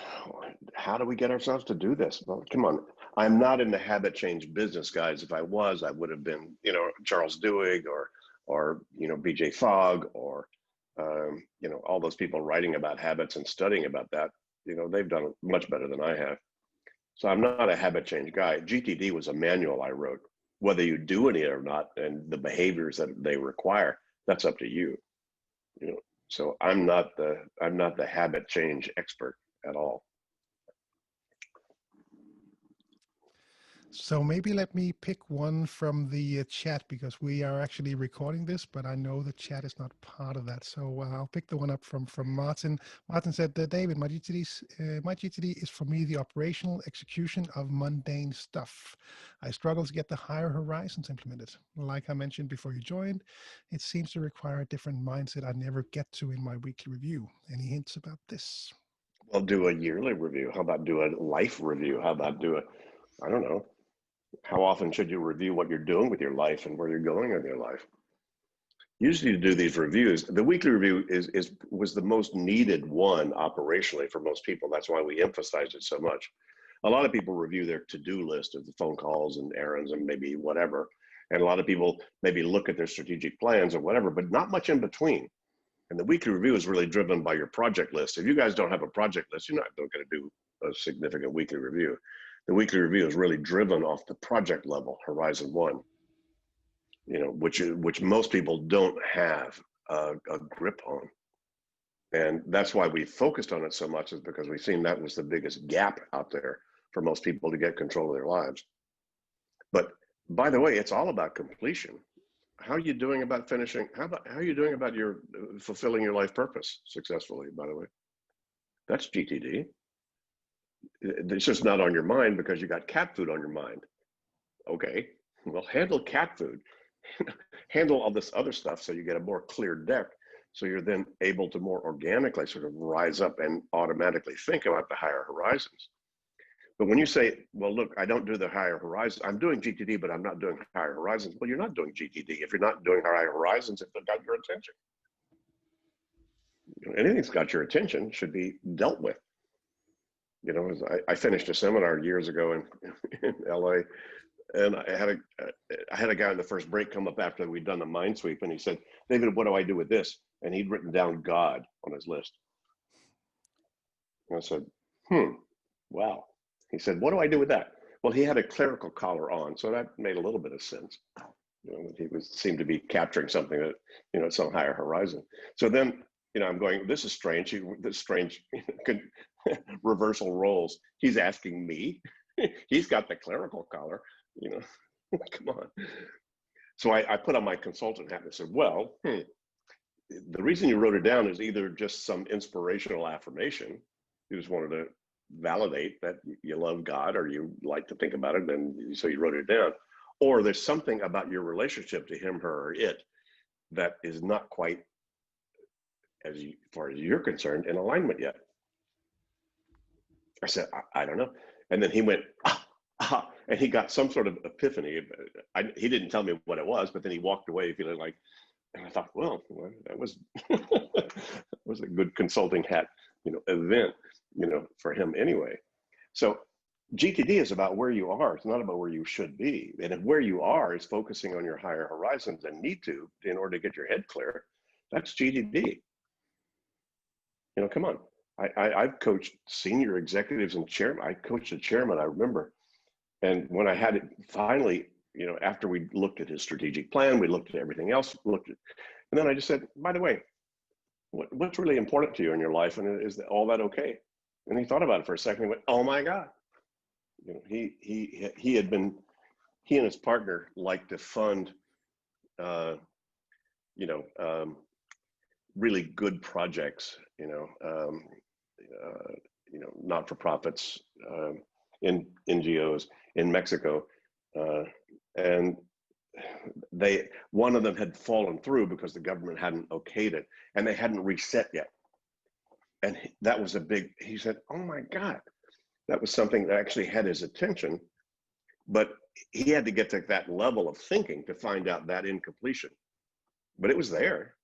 how do we get ourselves to do this? Well, come on. I'm not in the habit change business, guys. If I was, I would have been, you know, Charles Duhigg or you know, BJ Fogg or, you know, all those people writing about habits and studying about that. You know, they've done much better than I have. So I'm not a habit change guy. GTD was a manual I wrote. Whether you do any or not, and the behaviors that they require, that's up to you. You know, so I'm not the habit change expert at all. So maybe let me pick one from the chat, because we are actually recording this, but I know the chat is not part of that. So I'll pick the one up from Martin. Martin said, David, my GTD is for me the operational execution of mundane stuff. I struggle to get the higher horizons implemented. Like I mentioned before you joined, it seems to require a different mindset I never get to in my weekly review. Any hints about this? Well, do a yearly review. How about do a life review? How about do I don't know. How often should you review what you're doing with your life and where you're going in your life? Usually to do these reviews, the weekly review was the most needed one operationally for most people. That's why we emphasized it so much. A lot of people review their to-do list of the phone calls and errands and maybe whatever. And a lot of people maybe look at their strategic plans or whatever, but not much in between. And the weekly review is really driven by your project list. If you guys don't have a project list, you're not going to do a significant weekly review. The weekly review is really driven off the project level, Horizon 1, you know, which most people don't have a grip on. And that's why we focused on it so much, is because we've seen that was the biggest gap out there for most people to get control of their lives. But by the way, it's all about completion. How are you doing about finishing? How are you doing about your fulfilling your life purpose successfully, by the way? That's GTD. It's just not on your mind because you got cat food on your mind. Okay, well, handle cat food. Handle all this other stuff so you get a more clear deck, so you're then able to more organically sort of rise up and automatically think about the higher horizons. But when you say, well, look, I don't do the higher horizons, I'm doing GTD, but I'm not doing higher horizons. Well, you're not doing GTD if you're not doing higher horizons, if they've got your attention. You know, anything that's got your attention should be dealt with. You know, I finished a seminar years ago in LA, and I had a guy in the first break come up after we'd done the mind sweep, and he said, David, what do I do with this? And he'd written down God on his list. And I said, wow. He said, what do I do with that? Well, he had a clerical collar on, so that made a little bit of sense. You know, he seemed to be capturing something that, you know, some higher horizon. So then, you know, I'm going, this is strange. This strange reversal roles. He's asking me. He's got the clerical collar, you know, come on. So I put on my consultant hat and said, well, the reason you wrote it down is either just some inspirational affirmation. You just wanted to validate that you love God or you like to think about it, and so you wrote it down. Or there's something about your relationship to him, her, or it that is not quite, as far as you're concerned, in alignment yet. I said, I don't know. And then he went, and he got some sort of epiphany. He didn't tell me what it was, but then he walked away feeling like, And I thought, well, that was that was a good consulting hat, event, for him anyway. So GTD is about where you are. It's not about where you should be. And if where you are is focusing on your higher horizons and need to in order to get your head clear, that's GTD. Come on. I've coached senior executives and chairman. I coached a chairman, I remember. And when I had it finally, after we looked at his strategic plan, we looked at everything else, and then I just said, by the way, what's really important to you in your life? And is all that okay? And he thought about it for a second. He went, oh my God. He and his partner liked to fund, really good projects, not-for-profits, in NGOs in Mexico, and one of them had fallen through because the government hadn't okayed it, and they hadn't reset yet. And that was he said, oh my God, that was something that actually had his attention, but he had to get to that level of thinking to find out that incompletion. But it was there.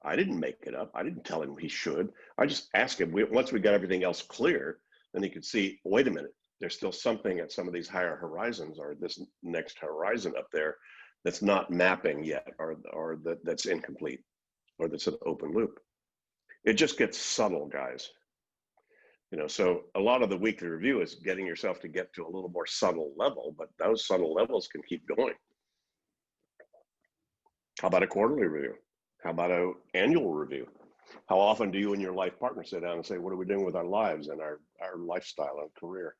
I didn't make it up. I didn't tell him he should. I just asked him, once we got everything else clear, then he could see, wait a minute, there's still something at some of these higher horizons or this next horizon up there that's not mapping yet, or that's incomplete, or that's an open loop. It just gets subtle, guys. So a lot of the weekly review is getting yourself to get to a little more subtle level, but those subtle levels can keep going. How about a quarterly review? How about an annual review? How often do you and your life partner sit down and say, what are we doing with our lives and our lifestyle and career?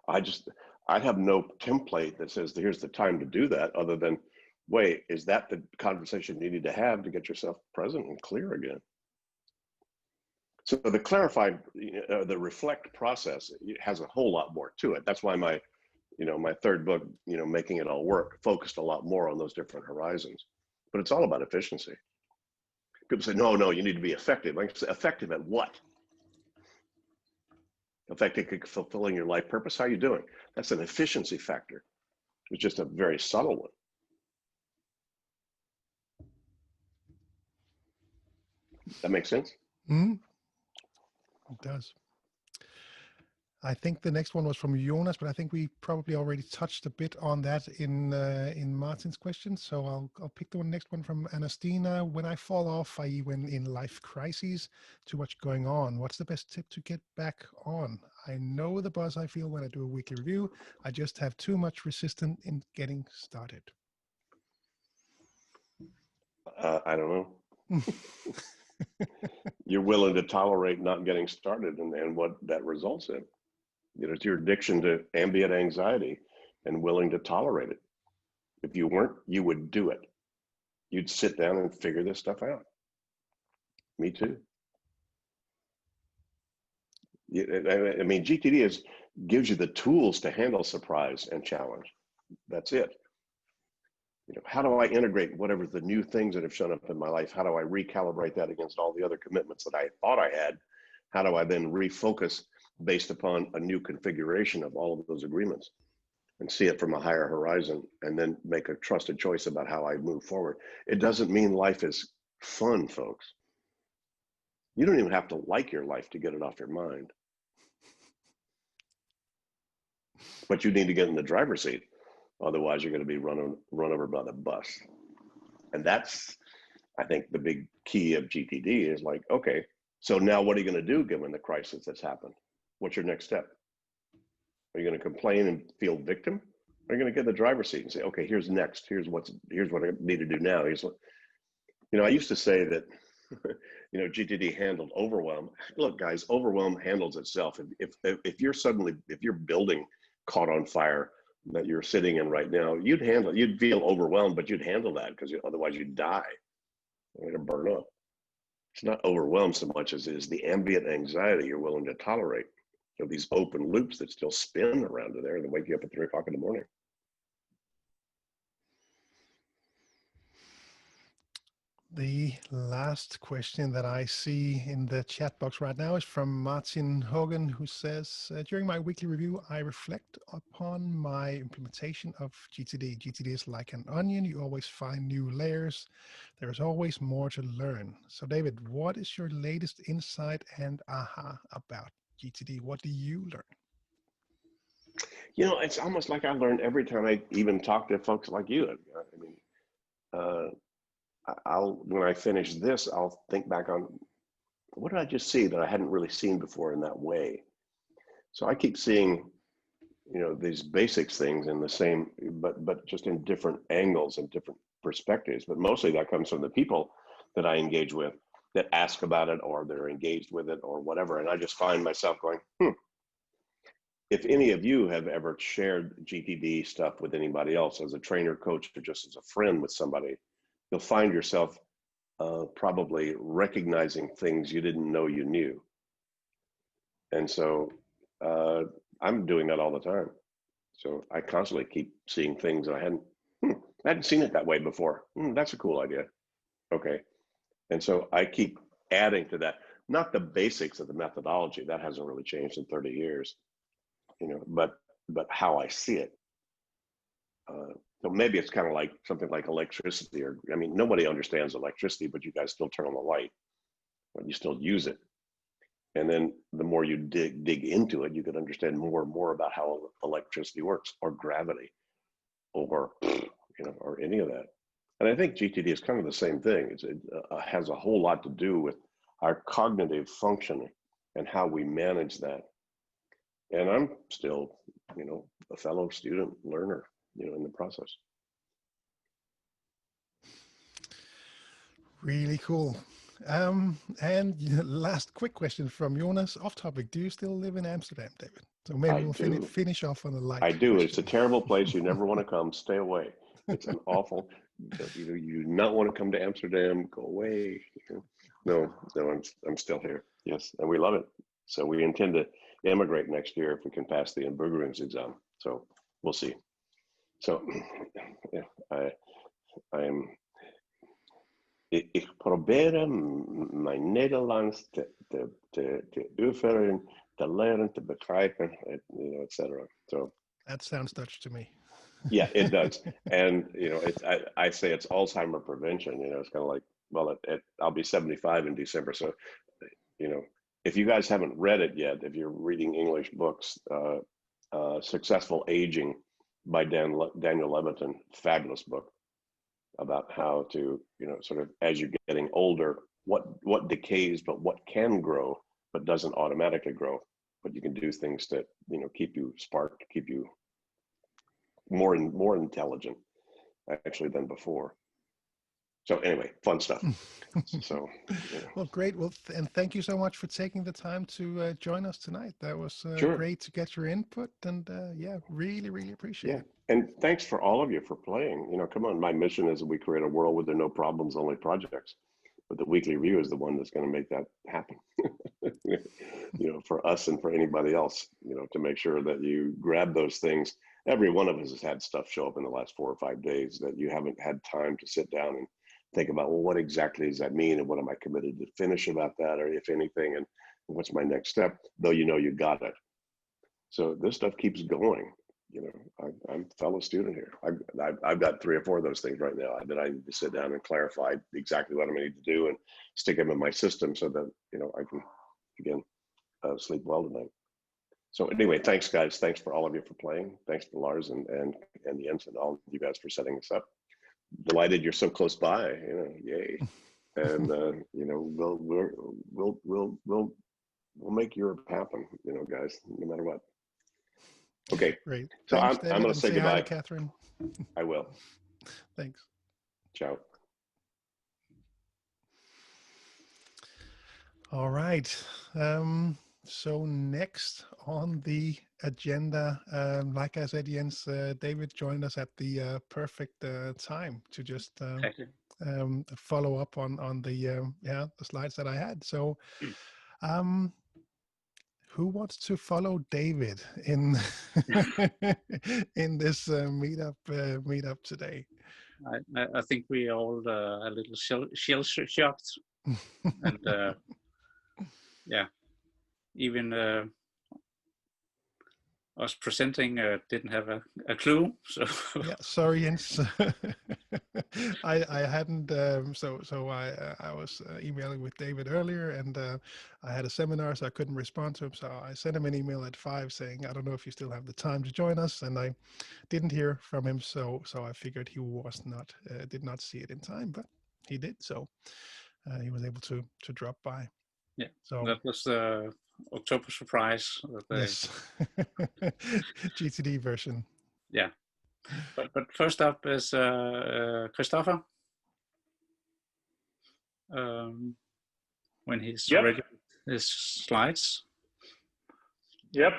I have no template that says here's the time to do that, other than, wait, is that the conversation you need to have to get yourself present and clear again? So the clarify, the reflect process has a whole lot more to it. That's why my third book, Making It All Work, focused a lot more on those different horizons. But it's all about efficiency. People say, no, you need to be effective. I say, effective at what? Effective at fulfilling your life purpose. How are you doing? That's an efficiency factor. It's just a very subtle one. That makes sense? Mm-hmm. It does. I think the next one was from Jonas, but I think we probably already touched a bit on that in Martin's question. So I'll pick the next one from Anastina. When I fall off, i.e. when in life crises, too much going on, what's the best tip to get back on? I know the buzz I feel when I do a weekly review. I just have too much resistance in getting started. I don't know. You're willing to tolerate not getting started, and what that results in. It's your addiction to ambient anxiety and willing to tolerate it. If you weren't, you would do it. You'd sit down and figure this stuff out. Me too. I mean, GTD gives you the tools to handle surprise and challenge. That's it. How do I integrate whatever the new things that have shown up in my life? How do I recalibrate that against all the other commitments that I thought I had? How do I then refocus based upon a new configuration of all of those agreements and see it from a higher horizon, and then make a trusted choice about how I move forward? It doesn't mean life is fun, folks. You don't even have to like your life to get it off your mind. But you need to get in the driver's seat. Otherwise, you're going to be run over by the bus. And that's, I think, the big key of GTD is like, okay, so now what are you going to do given the crisis that's happened? What's your next step? Are you going to complain and feel victim? Or are you going to get in the driver's seat and say, okay, here's next. Here's what I need to do now. I used to say that, GTD handled overwhelm. Look, guys, overwhelm handles itself. If your building caught on fire that you're sitting in right now, you'd feel overwhelmed, but you'd handle that, because otherwise you'd die. You're going to burn up. It's not overwhelmed so much as it is the ambient anxiety you're willing to tolerate. These open loops that still spin around there and wake you up at 3 o'clock in the morning. The last question that I see in the chat box right now is from Martin Hogan, who says, during my weekly review, I reflect upon my implementation of GTD. GTD is like an onion. You always find new layers. There is always more to learn. So David, what is your latest insight and aha about GTD? What do you learn? You know, it's almost like I learn every time I even talk to folks like you. I mean, when I finish this, I'll think back on what did I just see that I hadn't really seen before in that way. So I keep seeing, you know, these basics things in the same, but just in different angles and different perspectives. But mostly that comes from the people that I engage with that ask about it, or they're engaged with it, or whatever. And I just find myself going, If any of you have ever shared GTD stuff with anybody else as a trainer, coach, or just as a friend with somebody, you'll find yourself probably recognizing things you didn't know you knew. And so I'm doing that all the time. So I constantly keep seeing things that I hadn't seen it that way before. That's a cool idea. Okay. And so I keep adding to that, not the basics of the methodology, that hasn't really changed in 30 years, you know, but how I see it. So maybe it's kind of like something like electricity, or, I mean, nobody understands electricity, but you guys still turn on the light, but you still use it. And then the more you dig into it, you could understand more and more about how electricity works, or gravity, or, you know, or any of that. And I think GTD is kind of the same thing. It has a whole lot to do with our cognitive functioning and how we manage that. And I'm still, you know, a fellow student learner, you know, in the process. Really cool. And last quick question from Jonas, off topic. Do you still live in Amsterdam, David? So maybe we'll finish off on a light. I do. Question. It's a terrible place. You never want to come. Stay away. It's an awful, you know, you do not want to come to Amsterdam. Go away. No, I'm still here. Yes, and we love it. So we intend to immigrate next year if we can pass the inburgeringsexamen. So we'll see. So yeah, I am. Ik probeer mijn Nederlands te oefenen, te leren, te begrijpen, you know, etc. So that sounds Dutch to me. Yeah, it does. And you know, I say it's Alzheimer prevention. You know, it's kind of like, well, I'll be 75 in December. So, you know, if you guys haven't read it yet, if you're reading English books, Successful Aging by Daniel Levitin, fabulous book about how to, you know, sort of as you're getting older, what decays, but what can grow, but doesn't automatically grow. But you can do things that, you know, keep you sparked, keep you more intelligent actually than before. So anyway, fun stuff. So yeah. Well, great. Well, and thank you so much for taking the time to join us tonight. That was Sure. Great to get your input, and yeah, really appreciate it. And thanks for all of you for playing. You know, come on, my mission is that we create a world where there are no problems, only projects. But the weekly review is the one that's going to make that happen. You know, for us and for anybody else, you know, to make sure that you grab those things. Every one of us has had stuff show up in the last 4 or 5 days that you haven't had time to sit down and think about, well, what exactly does that mean? And what am I committed to finish about that, or if anything, and what's my next step, though you know you got it. So this stuff keeps going. You know, I'm a fellow student here. I've got 3 or 4 of those things right now that I need to sit down and clarify exactly what I'm going to need to do and stick them in my system so that, you know, I can, again, sleep well tonight. So anyway, thanks guys. Thanks for all of you for playing. Thanks to Lars and Jens and all of you guys for setting this up. Delighted you're so close by, you know, yay. And you know, we'll make Europe happen, you know, guys, no matter what. Okay. Great. So Thanks, I'm going to say goodbye. Hi to Catherine. I will. Thanks. Ciao. All right. So next on the agenda, like I said, Jens, David joined us at the perfect time to just follow up on the slides that I had. So who wants to follow David in in this meetup today? I think we are all a little shell shocked, and yeah, even us presenting didn't have a clue. So yeah, sorry, Jens. I hadn't. So I was emailing with David earlier, and I had a seminar, so I couldn't respond to him. So I sent him an email at 5 saying, I don't know if you still have the time to join us, and I didn't hear from him. So I figured he was not did not see it in time, but he did. So he was able to drop by. yeah, So that was the October surprise. yes, GTD version. Yeah, but first up is Christoffer. When he's ready with his slides. Yep,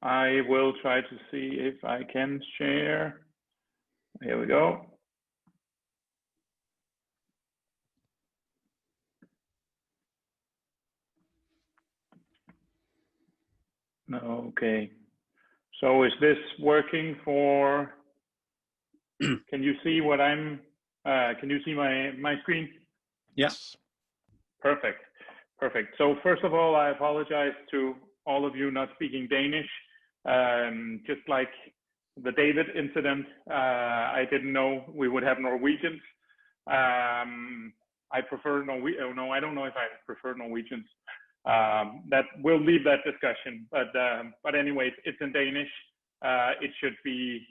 I will try to see if I can share. Here we go. Okay, so is this working for, can you see what I'm, can you see my screen? Yes. Perfect, perfect. So first of all, I apologize to all of you not speaking Danish. Just like the David incident, I didn't know we would have Norwegians. I prefer Norwegian. No, I don't know if I prefer Norwegians. That we'll leave that discussion. But anyway, it's in Danish. It should be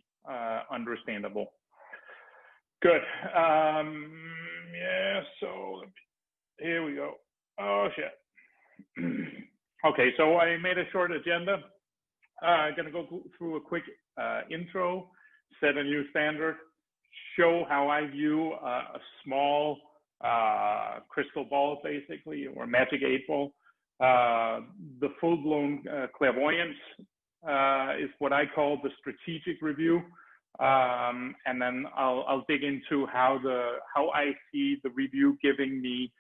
understandable. Good. Yeah. So here we go. Oh shit. Okay. So I made a short agenda. I'm gonna go through a quick intro, set a new standard, show how I view a small crystal ball, basically, or magic 8-ball. The full-blown clairvoyance is what I call the strategic review, and then I'll dig into how I see the review giving me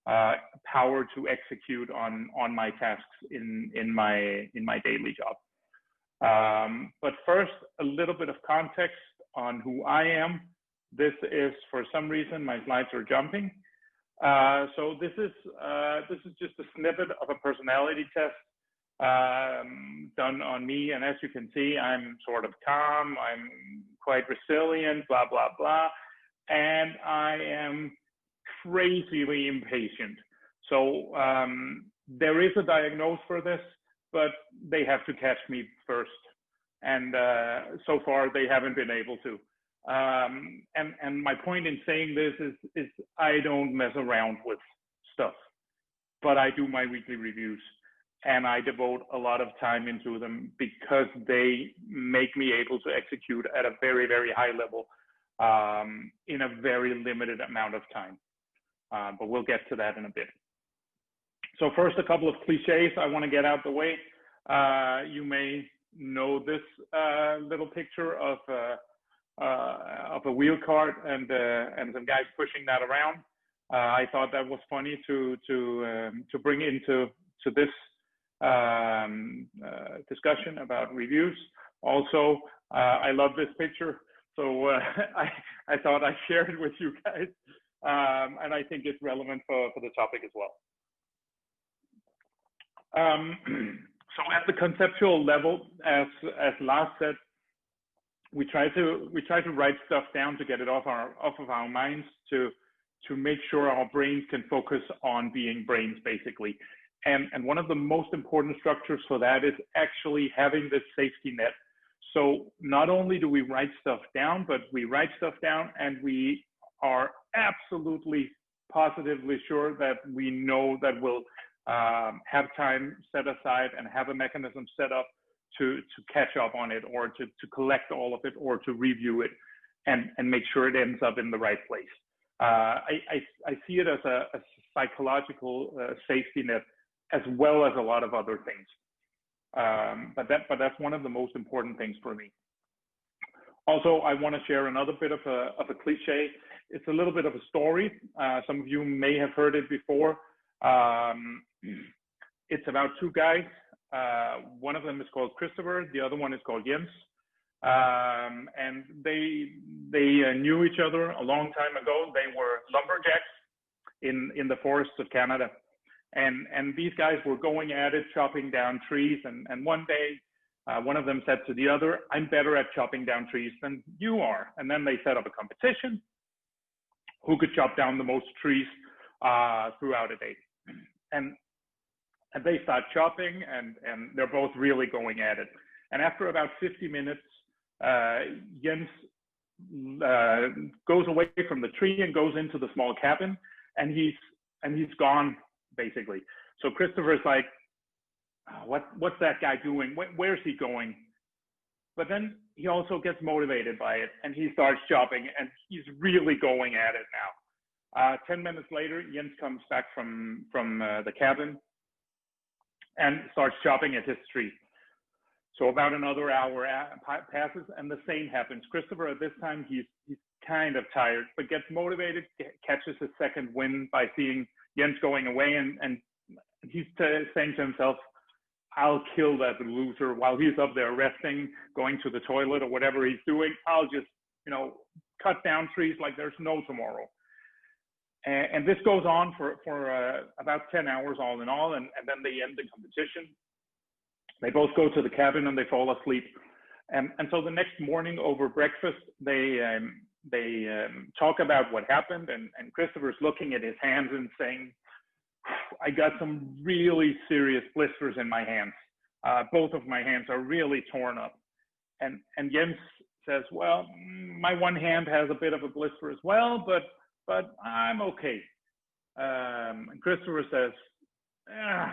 power to execute on my tasks in my daily job. But first, a little bit of context on who I am. This is, for some reason, my slides are jumping. So this is just a snippet of a personality test done on me. And as you can see, I'm sort of calm. I'm quite resilient, blah, blah, blah. And I am crazily impatient. So there is a diagnosis for this, but they have to catch me first. And so far, they haven't been able to. And my point in saying this is I don't mess around with stuff, but I do my weekly reviews, and I devote a lot of time into them because they make me able to execute at a very, very high level in a very limited amount of time. But we'll get to that in a bit. So first, a couple of cliches I want to get out the way. You may know this little picture of a wheel cart and some guys pushing that around. I thought that was funny to bring into this discussion about reviews. Also, I love this picture, so I thought I'd share it with you guys, and I think it's relevant for the topic as well. So at the conceptual level, as Lars said, we try to write stuff down to get it off of our minds to make sure our brains can focus on being brains, basically. And one of the most important structures for that is actually having this safety net. So not only do we write stuff down, but we write stuff down and we are absolutely positively sure that we know that we'll have time set aside and have a mechanism set up to catch up on it, or to collect all of it, or to review it and make sure it ends up in the right place. I see it as a psychological safety net, as well as a lot of other things. But that's one of the most important things for me. Also, I want to share another bit of a cliche. It's a little bit of a story. Some of you may have heard it before. It's about two guys. One of them is called Christopher. The other one is called Jens. And they knew each other a long time ago. They were lumberjacks in the forests of Canada. And these guys were going at it, chopping down trees. And one day, one of them said to the other, "I'm better at chopping down trees than you are." And then they set up a competition, who could chop down the most trees throughout a day. And they start chopping, and they're both really going at it. And after about 50 minutes, Jens goes away from the tree and goes into the small cabin, and he's gone, basically. So Christoffer's like, what's that guy doing? Where's he going? But then he also gets motivated by it, and he starts chopping, and he's really going at it now. 10 minutes later, Jens comes back from the cabin and starts chopping at his tree. So about another hour passes, and the same happens. Christoffer, at this time, he's kind of tired, but gets motivated, catches a second wind by seeing Jens going away, and he's saying to himself, "I'll kill that loser while he's up there resting, going to the toilet or whatever he's doing. I'll just, cut down trees like there's no tomorrow." And this goes on for about 10 hours all in all, and then they end the competition. They both go to the cabin and they fall asleep. And so the next morning over breakfast, they talk about what happened, and Christoffer's looking at his hands and saying, "I got some really serious blisters in my hands. Both of my hands are really torn up." And Jens says, "Well, my one hand has a bit of a blister as well, but I'm okay." And Christoffer says,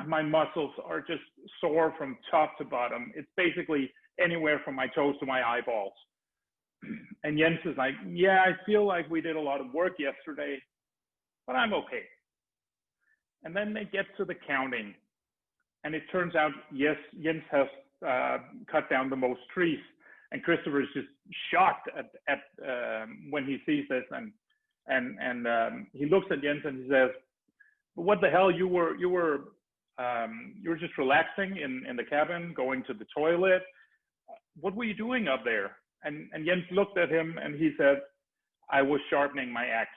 "My muscles are just sore from top to bottom. It's basically anywhere from my toes to my eyeballs." And Jens is like, "Yeah, I feel like we did a lot of work yesterday, but I'm okay." And then they get to the counting, and it turns out, yes, Jens has cut down the most trees, and Christoffer is just shocked at when he sees this, and he looks at Jens and he says, "What the hell? You were just relaxing in the cabin, going to the toilet. What were you doing up there?" And Jens looked at him and he said, "I was sharpening my axe."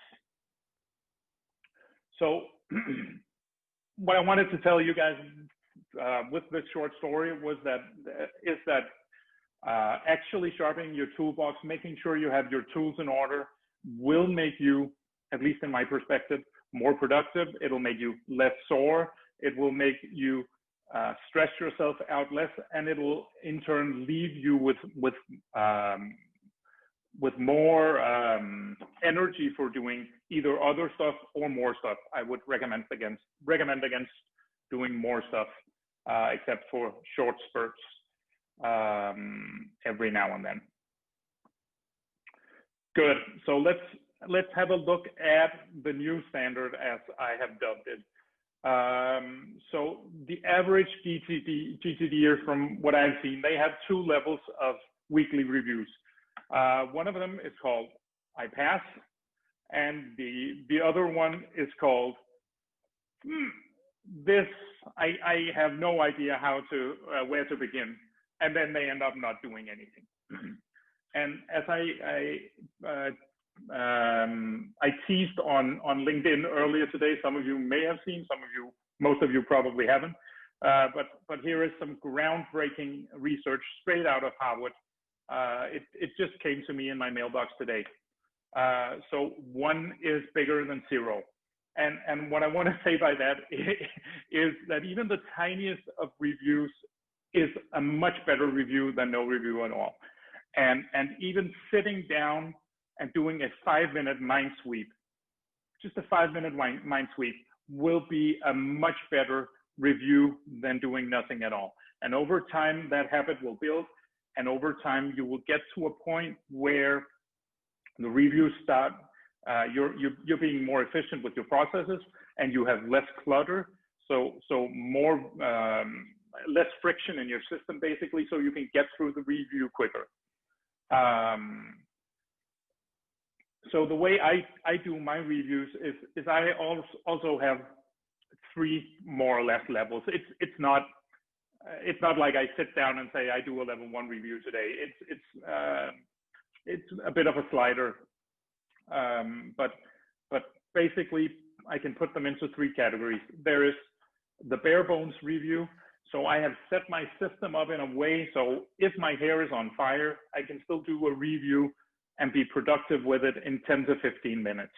So what I wanted to tell you guys with this short story is that actually sharpening your toolbox, making sure you have your tools in order, will make you, at least in my perspective, more productive. It'll make you less sore. It will make you stress yourself out less, and it will in turn leave you with more energy for doing either other stuff or more stuff. I would recommend against doing more stuff, except for short spurts every now and then. Good. So let's have a look at the new standard, as I have dubbed it. So the average GTD'ers, from what I've seen, they have two levels of weekly reviews. One of them is called "I pass," and the other one is called "This I have no idea how to where to begin," and then they end up not doing anything. And as I teased on LinkedIn earlier today, some of you may have seen, most of you probably haven't. But here is some groundbreaking research straight out of Harvard. It just came to me in my mailbox today. So 1 is bigger than 0. And what I want to say by that is that even the tiniest of reviews is a much better review than no review at all. And even sitting down and doing a 5-minute mind sweep, just a 5-minute mind sweep, will be a much better review than doing nothing at all. And over time, that habit will build. And over time, you will get to a point where the reviews start, you're being more efficient with your processes, and you have less clutter. So more, less friction in your system, basically, so you can get through the review quicker. So the way I do my reviews is I also have 3 more or less levels. It's not like I sit down and say I do a level 1 review today. it's a bit of a slider, but basically I can put them into 3 categories. There is the bare bones review. So I have set my system up in a way so if my hair is on fire, I can still do a review and be productive with it in 10 to 15 minutes.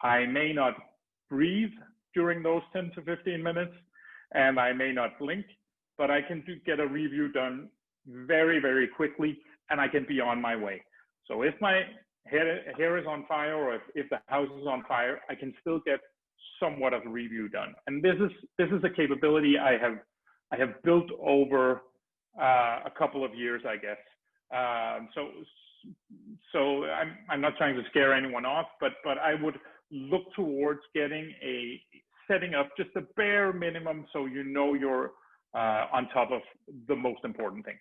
I may not breathe during those 10 to 15 minutes, and I may not blink, but I can get a review done very, very quickly, and I can be on my way. So if my hair is on fire, or if the house is on fire, I can still get somewhat of a review done. And this is a capability I have built over a couple of years, I guess. So I'm not trying to scare anyone off, but I would look towards setting up just a bare minimum so you know you're on top of the most important things.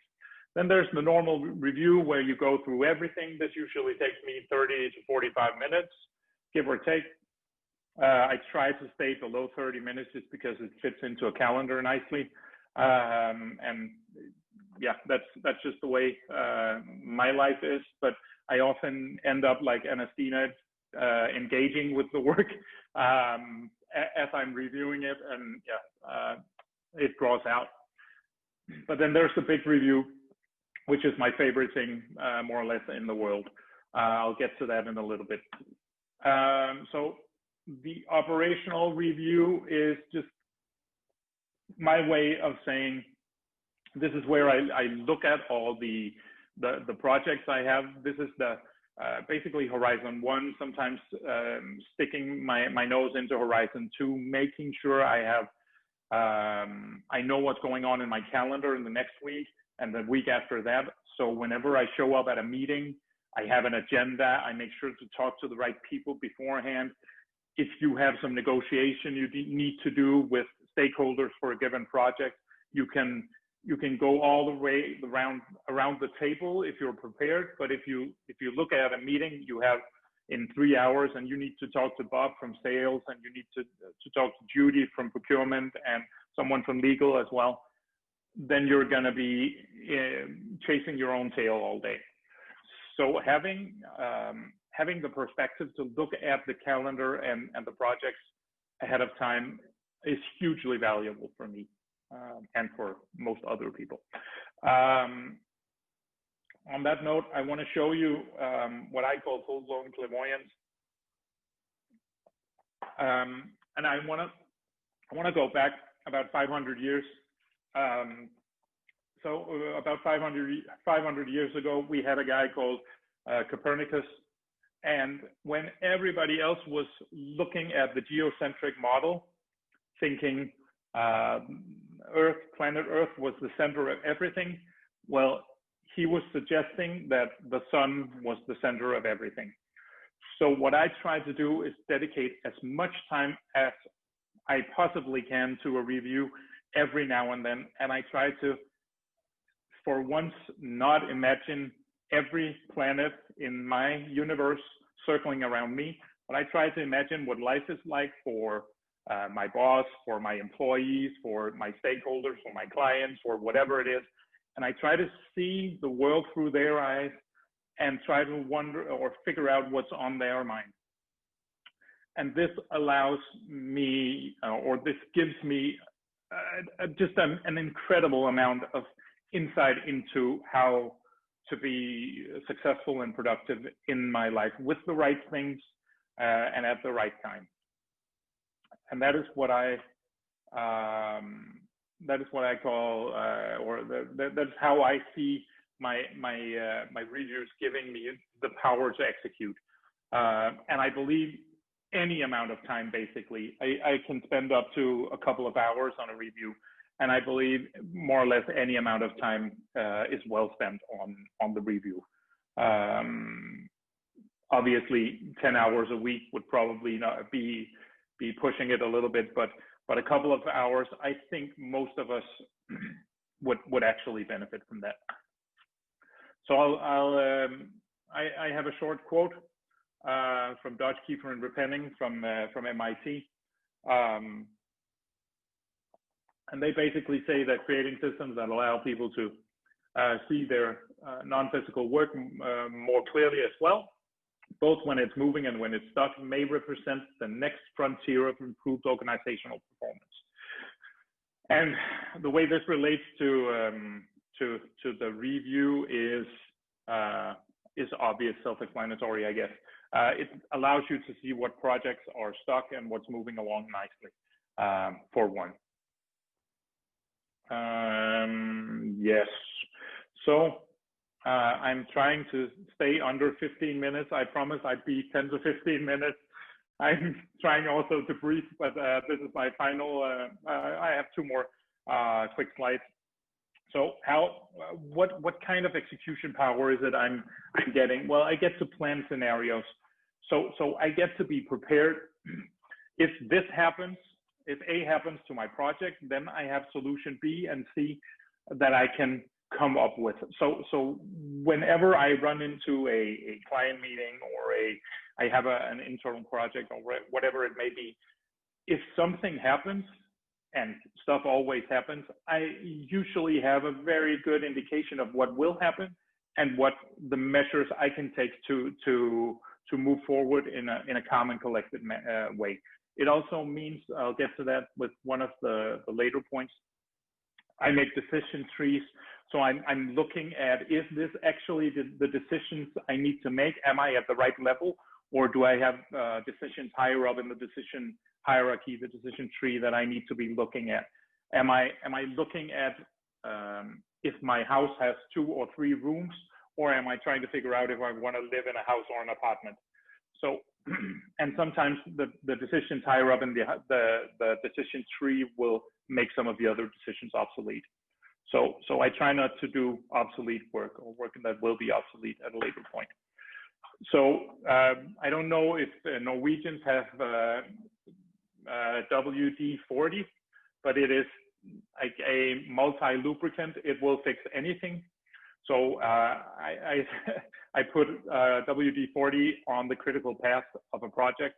Then there's the normal review where you go through everything. This usually takes me 30 to 45 minutes, give or take. I try to stay below 30 minutes just because it fits into a calendar nicely. And yeah, that's just the way my life is. But I often end up like Anastina, engaging with the work as I'm reviewing it, and yeah, it draws out. But then there's the big review, which is my favorite thing, more or less, in the world. I'll get to that in a little bit. So the operational review is just my way of saying, this is where I look at all the projects I have. This is the basically Horizon 1, sometimes sticking my nose into Horizon 2, making sure I know what's going on in my calendar in the next week and the week after that. So whenever I show up at a meeting, I have an agenda. I make sure to talk to the right people beforehand. If you have some negotiation you need to do with stakeholders for a given project, you can go all the way around the table if you're prepared. But if you look at a meeting you have in 3 hours and you need to talk to Bob from sales, and you need to talk to Judy from procurement and someone from legal as well, then you're going to be chasing your own tail all day. So having the perspective to look at the calendar and the projects ahead of time is hugely valuable for me and for most other people. On that note, I want to show you what I call full-blown clairvoyance, and I want to go back about 500 years. So about 500 years ago, we had a guy called Copernicus, and when everybody else was looking at the geocentric model, thinking planet Earth was the center of everything, well, he was suggesting that the sun was the center of everything. So what I try to do is dedicate as much time as I possibly can to a review every now and then, and I try to, for once, not imagine every planet in my universe circling around me, but I try to imagine what life is like for my boss, for my employees, for my stakeholders, for my clients, or whatever it is. And I try to see the world through their eyes and try to wonder or figure out what's on their mind. And this allows me, or this gives me just an incredible amount of insight into how to be successful and productive in my life with the right things and at the right time. And that is what I call, that's how I see my reviews giving me the power to execute. And I believe any amount of time, basically, I can spend up to a couple of hours on a review. And I believe more or less any amount of time is well spent on the review. Obviously, 10 hours a week would probably not be pushing it a little bit, but a couple of hours, I think most of us would actually benefit from that. So I have a short quote from Dodge, Kiefer, and Repenning from MIT. And they basically say that creating systems that allow people to see their non-physical work more clearly as well, both when it's moving and when it's stuck, may represent the next frontier of improved organizational performance. And the way this relates to the review is obvious, self-explanatory, I guess. It allows you to see what projects are stuck and what's moving along nicely, for one. Yes. So I'm trying to stay under 15 minutes. I promise I'd be 10 to 15 minutes. I'm trying also to brief, but this is my final. I have two more quick slides. So what kind of execution power is it I'm getting? Well, I get to plan scenarios. So I get to be prepared. If this happens, if A happens to my project, then I have solution B and C that I can come up with. So whenever I run into a client meeting or I have an internal project or whatever it may be, if something happens, and stuff always happens, I usually have a very good indication of what will happen and what the measures I can take to move forward in a calm and collected way. It also means, I'll get to that with one of the later points, I make decision trees. So I'm looking at, is this actually the decisions I need to make? Am I at the right level? Or do I have decisions higher up in the decision hierarchy, the decision tree that I need to be looking at? Am I looking at if my house has 2 or 3 rooms, or am I trying to figure out if I want to live in a house or an apartment? So, and sometimes the decisions higher up in the decision tree will make some of the other decisions obsolete. So I try not to do obsolete work or work that will be obsolete at a later point. So I don't know if Norwegians have WD-40, but it is like a multi-lubricant. It will fix anything. So I put WD-40 on the critical path of a project,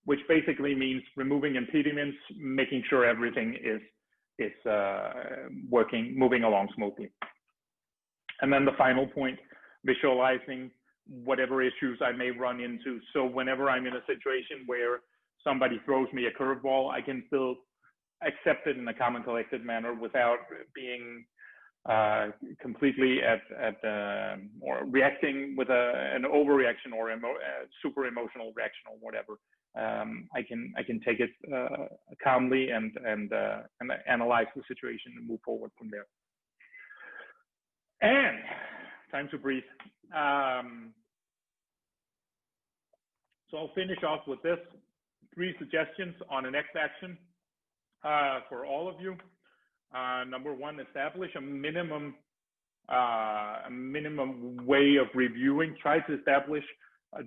which basically means removing impediments, making sure everything is working, moving along smoothly. And then the final point, visualizing whatever issues I may run into. So whenever I'm in a situation where somebody throws me a curveball, I can still accept it in a calm and collected manner without being completely or reacting with an overreaction or super emotional reaction or whatever. I can take it calmly and analyze the situation and move forward from there. And time to breathe. So I'll finish off with this. 3 suggestions on the next action for all of you. Number 1, establish a minimum way of reviewing. Try to establish,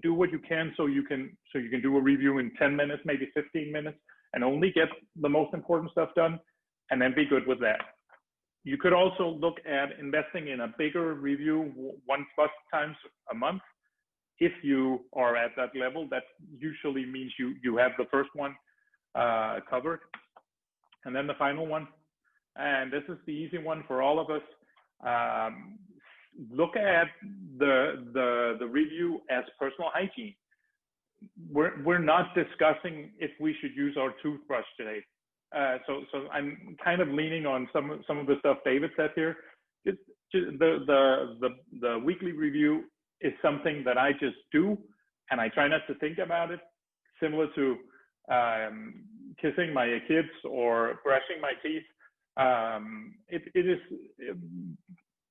do what you can so you can do a review in 10 minutes, maybe 15 minutes, and only get the most important stuff done, and then be good with that. You could also look at investing in a bigger review 1+ times a month. If you are at that level, that usually means you have the first one covered. And then the final one, and this is the easy one for all of us, look at the review as personal hygiene. We're not discussing if we should use our toothbrush today. So I'm kind of leaning on some of the stuff David said here. The weekly review is something that I just do, and I try not to think about it, similar to kissing my kids or brushing my teeth. It is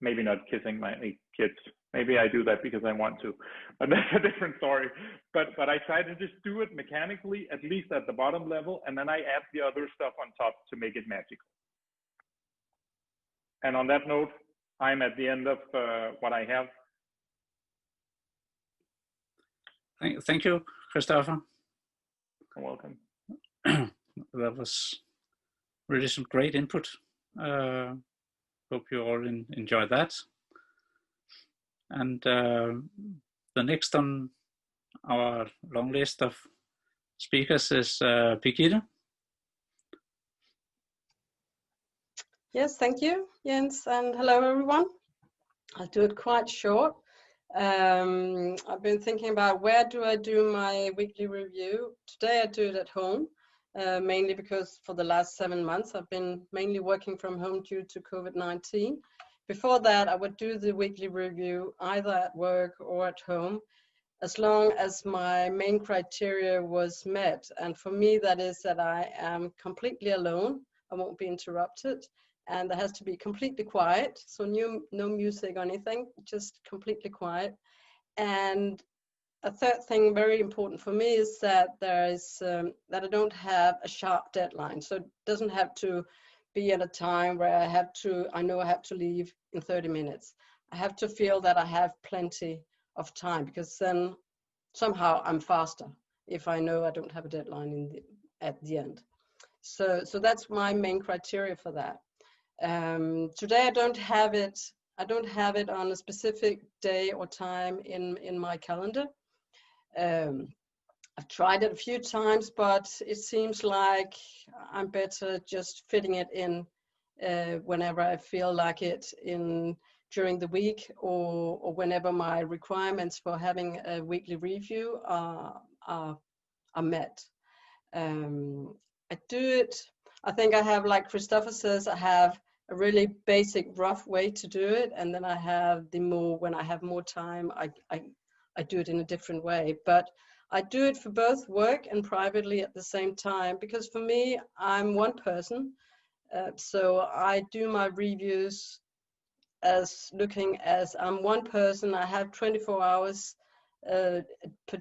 maybe not kissing my kids. Maybe I do that because I want to, but that's a different story. But I try to just do it mechanically, at least at the bottom level, and then I add the other stuff on top to make it magical. And on that note, I'm at the end of what I have. Thank you, Christoffer. You're welcome. That was really some great input. Hope you all enjoyed that. And the next on our long list of speakers is Birgit. Yes, thank you, Jens, and hello everyone. I'll do it quite short. I've been thinking about where do I do my weekly review. Today I do it at home, mainly because for the last 7 months I've been mainly working from home due to COVID-19. Before that, I would do the weekly review either at work or at home, as long as my main criteria was met. And for me, that is that I am completely alone. I won't be interrupted. And there has to be completely quiet. So no music or anything, just completely quiet. And a third thing very important for me is that there is, that I don't have a sharp deadline. So it doesn't have to be at a time where I know I have to leave in 30 minutes. I have to feel that I have plenty of time, because then somehow I'm faster if I know I don't have a deadline at the end. So that's my main criteria for that. Today I don't have it on a specific day or time in my calendar. I've tried it a few times, but it seems like I'm better just fitting it in whenever I feel like it during the week, or whenever my requirements for having a weekly review are met. I do it, I think I have, like Christoffer says, I have a really basic rough way to do it, and then I have when I have more time, I do it in a different way. But I do it for both work and privately at the same time, because for me, I'm one person. So I do my reviews as I'm one person. I have 24 hours per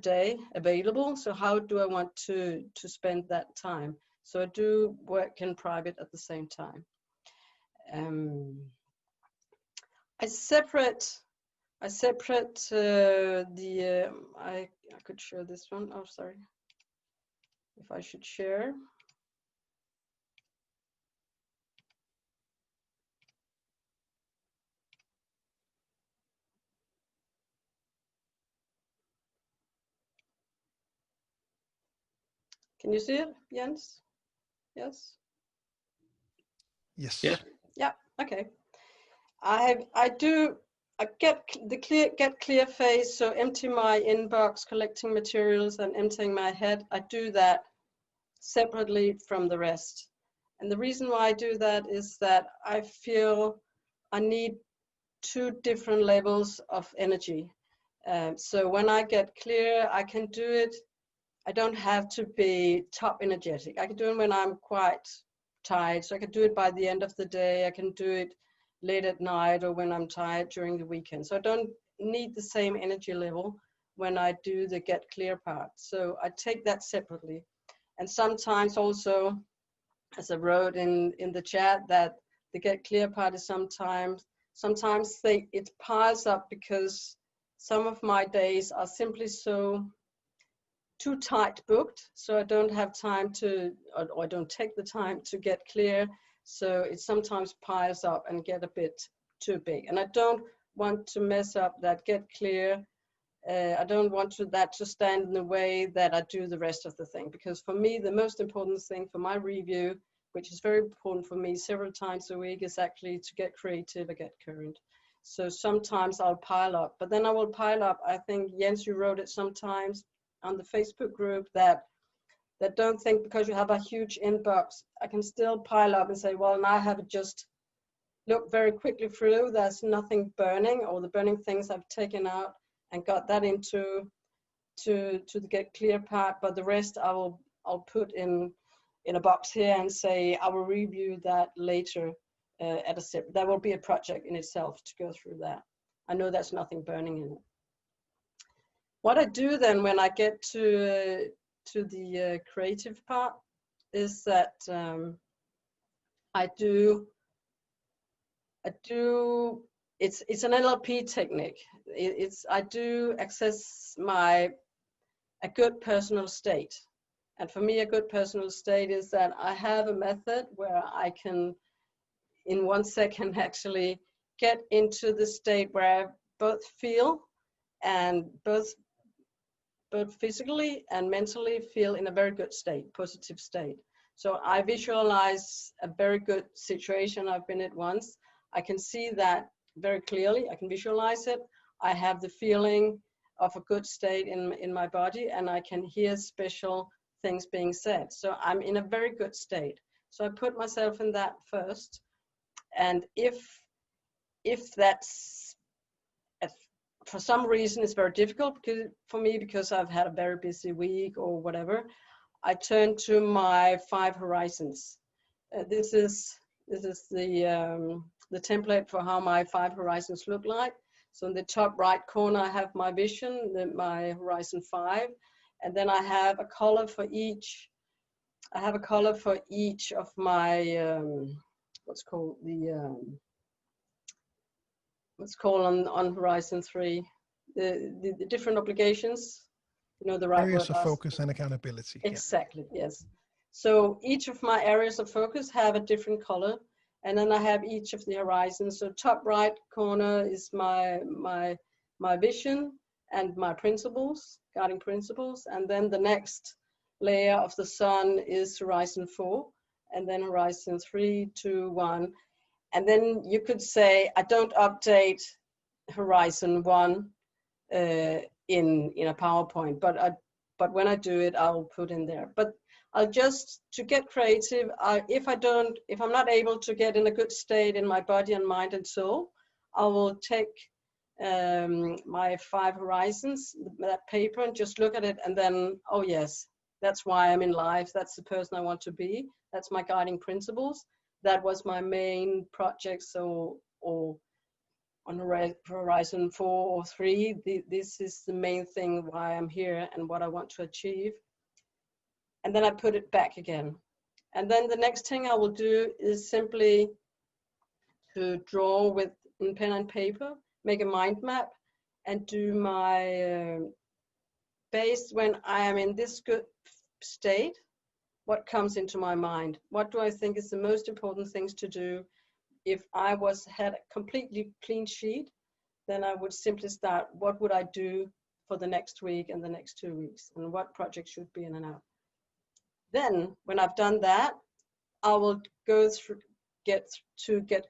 day available. So how do I want to spend that time? So I do work and private at the same time. I separate I could share this one. Oh, sorry. If I should share. Can you see it, Jens? Yes? Yes. Yeah. Yeah, okay. I get clear phase, so empty my inbox, collecting materials and emptying my head. I do that separately from the rest. And the reason why I do that is that I feel I need 2 different levels of energy. So when I get clear, I can do it. I don't have to be top energetic. I can do it when I'm quite tired. So I can do it by the end of the day. I can do it late at night, or when I'm tired during the weekend. So I don't need the same energy level when I do the get clear part. So I take that separately. And sometimes also, as I wrote in the chat, that the get clear part is sometimes it piles up, because some of my days are simply too tight booked, so I don't have time or I don't take the time to get clear. So it sometimes piles up and get a bit too big. And I don't want to mess up that get clear. I don't want that to stand in the way that I do the rest of the thing. Because for me, the most important thing for my review, which is very important for me several times a week, is actually to get creative and get current. So sometimes I'll pile up, but then I will pile up. I think, Jens, you wrote it sometimes on the Facebook group that don't think because you have a huge inbox, I can still pile up and say, well, now I have just looked very quickly through. There's nothing burning, or the burning things I've taken out and got that into the get clear part. But the rest I'll put in a box here and say I will review that later at a sip. That will be a project in itself to go through that. I know there's nothing burning in it. What I do then when I get to the creative part is that it's an NLP technique. I do access a good personal state. And for me, a good personal state is that I have a method where I can, in 1 second, actually get into the state where I both feel and both physically and mentally feel in a very good state, positive state. So I visualize a very good situation I've been at once. I can see that very clearly. I can visualize it. I have the feeling of a good state in my body, and I can hear special things being said. So I'm in a very good state. So I put myself in that first. And if that's, for some reason, it's very difficult for me because I've had a very busy week or whatever, I turn to my 5 horizons. This is the template for how my 5 horizons look like. So in the top right corner, I have my vision, my horizon 5, and then I have a color for each. I have a color for each of my what's called on horizon 3, the different obligations. You know the right Areas word. of focus and accountability. Exactly. Yeah. Yes. So each of my areas of focus have a different color, and then I have each of the horizons. So top right corner is my vision and my principles, guiding principles, and then the next layer of the sun is horizon 4, and then horizon 3, 2, 1, and then you could say I don't update horizon 1 in a PowerPoint, but when I do it, I'll put in there. But I'll just, to get creative, if I'm not able to get in a good state in my body and mind and soul, I will take my 5 horizons, that paper, and just look at it, and then, oh yes, that's why I'm in life. That's the person I want to be. That's my guiding principles. That was my main project. So, or on horizon 4 or 3, this is the main thing why I'm here and what I want to achieve. And then I put it back again. And then the next thing I will do is simply to draw with pen and paper, make a mind map, and do my, based when I am in this good state, what comes into my mind? What do I think is the most important things to do? If I had a completely clean sheet, then I would simply start, what would I do for the next week and the next 2 weeks, and what projects should be in and out. Then, when I've done that, I will go through, get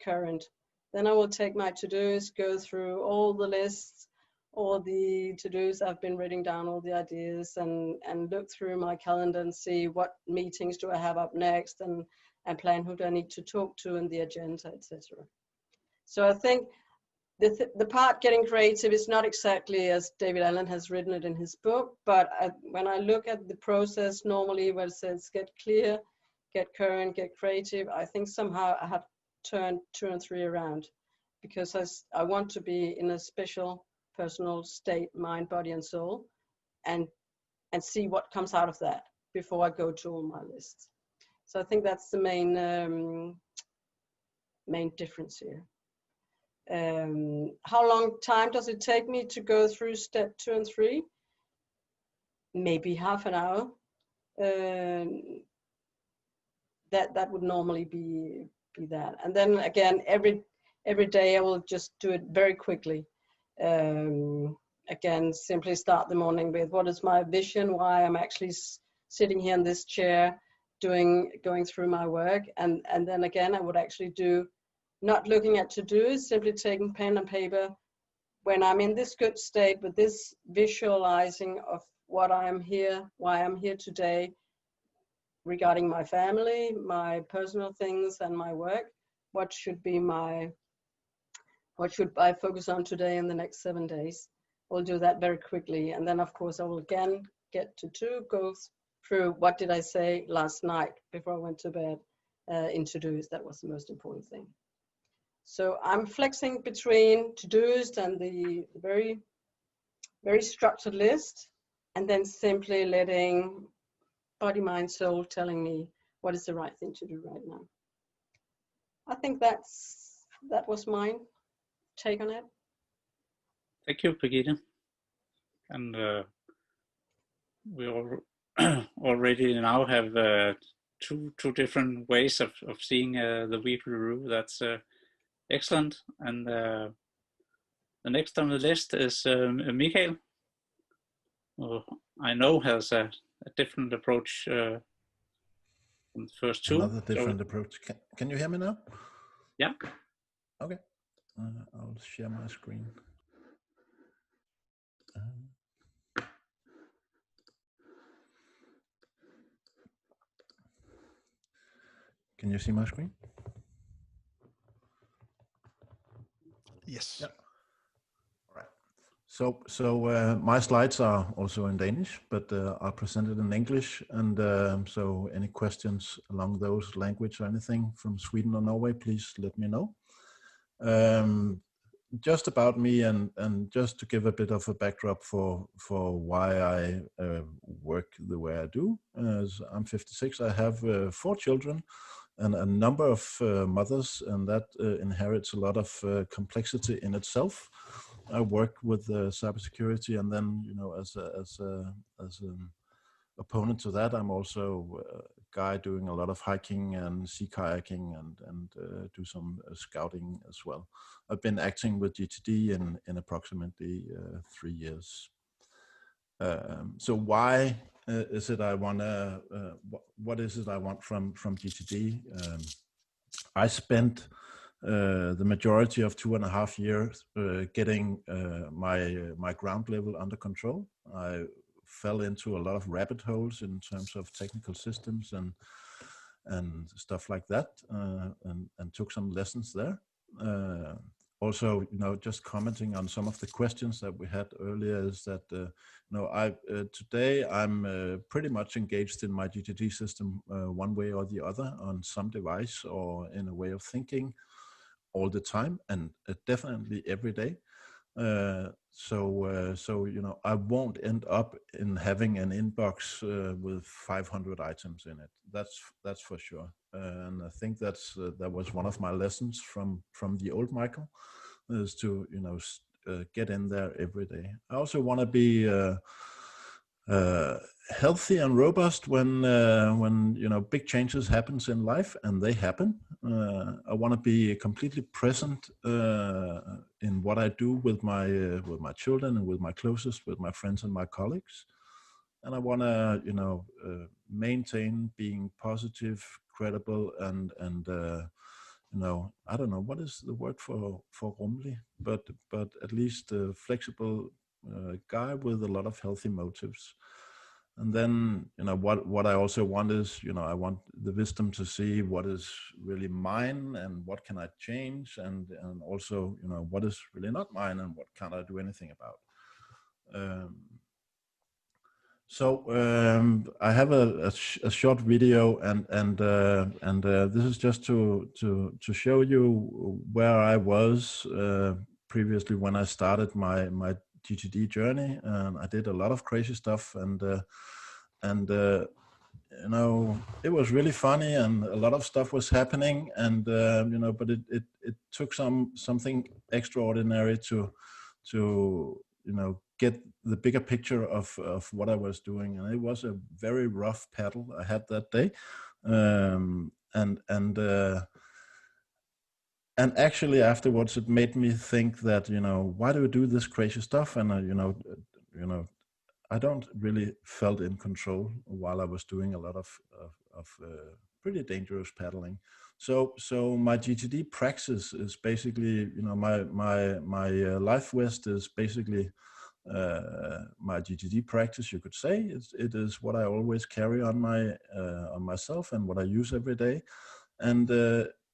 current. Then I will take my to-dos, go through all the lists, all the to-dos I've been writing down, all the ideas, and look through my calendar and see what meetings do I have up next, and plan who do I need to talk to in the agenda, etc. So I think the part getting creative is not exactly as David Allen has written it in his book, but when I look at the process normally where it says get clear, get current, get creative, I think somehow I have turned 2 and 3 around, because I want to be in a special personal state, mind, body, and soul, and see what comes out of that before I go to all my lists. So I think that's the main difference here. How long time does it take me to go through step 2 and 3? Maybe half an hour. That would normally be that. And then again, every day I will just do it very quickly. Again, simply start the morning with what is my vision, why I'm actually sitting here in this chair, going through my work, and then again I would actually do, not looking at to-dos, simply taking pen and paper when I'm in this good state with this visualizing of what I am here, why I'm here today, regarding my family, my personal things, and my work. What should I focus on today in the next 7 days? We'll do that very quickly, and then of course I will again get to 2, go through what did I say last night before I went to bed in to-dos. That was the most important thing. So I'm flexing between to-dos and the very, very structured list, and then simply letting body, mind, soul telling me what is the right thing to do right now. I think that was mine take on it. Thank you, Birgitte. And we already now have two different ways of seeing the weekly review. That's excellent. And the next on the list is Michael, who I know has a different approach from the first 2. Another different approach. Can you hear me now? Yeah. Okay. I'll share my screen. Can you see my screen? Yes. Yeah. All right. So my slides are also in Danish, but I'll present it in English. And so any questions along those language or anything from Sweden or Norway, please let me know. Just about me and just to give a bit of a backdrop for why I work the way I do. As I'm 56, I have 4 children and a number of mothers, and that inherits a lot of complexity in itself. I work with cybersecurity, and then as an opponent to that, I'm also a guy doing a lot of hiking and sea kayaking and do some scouting as well. I've been acting with GTD in approximately 3 years. So why is it I want to? What is it I want from GTD? I spent the majority of 2.5 years getting my ground level under control. I fell into a lot of rabbit holes in terms of technical systems and stuff like that, and took some lessons there. Also, just commenting on some of the questions that we had earlier is that, today I'm pretty much engaged in my GTD system one way or the other on some device or in a way of thinking all the time, and definitely every day. So I won't end up in having an inbox with 500 items in it. That's for sure. And I think that was one of my lessons from the old Michael, is to get in there every day. I also want to be healthy and robust when big changes happens in life, and they happen. I want to be completely present in what I do with my children and with my closest, with my friends and my colleagues. And I want to maintain being positive, credible, and I don't know what is the word for rummelig, but at least a flexible guy with a lot of healthy motives. And then what I also want is I want the wisdom to see what is really mine and what can I change, and also what is really not mine and what can't I do anything about. So I have a short video, and this is just to show you where I was previously when I started my GTD journey. And I did a lot of crazy stuff, and it was really funny, and a lot of stuff was happening, and but it took something extraordinary to get the bigger picture of what I was doing. And it was a very rough paddle I had that day, and actually afterwards it made me think that why do we do this crazy stuff? And I don't really felt in control while I was doing a lot of pretty dangerous paddling. So my GTD praxis is basically, my life vest is basically my GTD practice, you could say. It is what I always carry on myself and what I use every day. And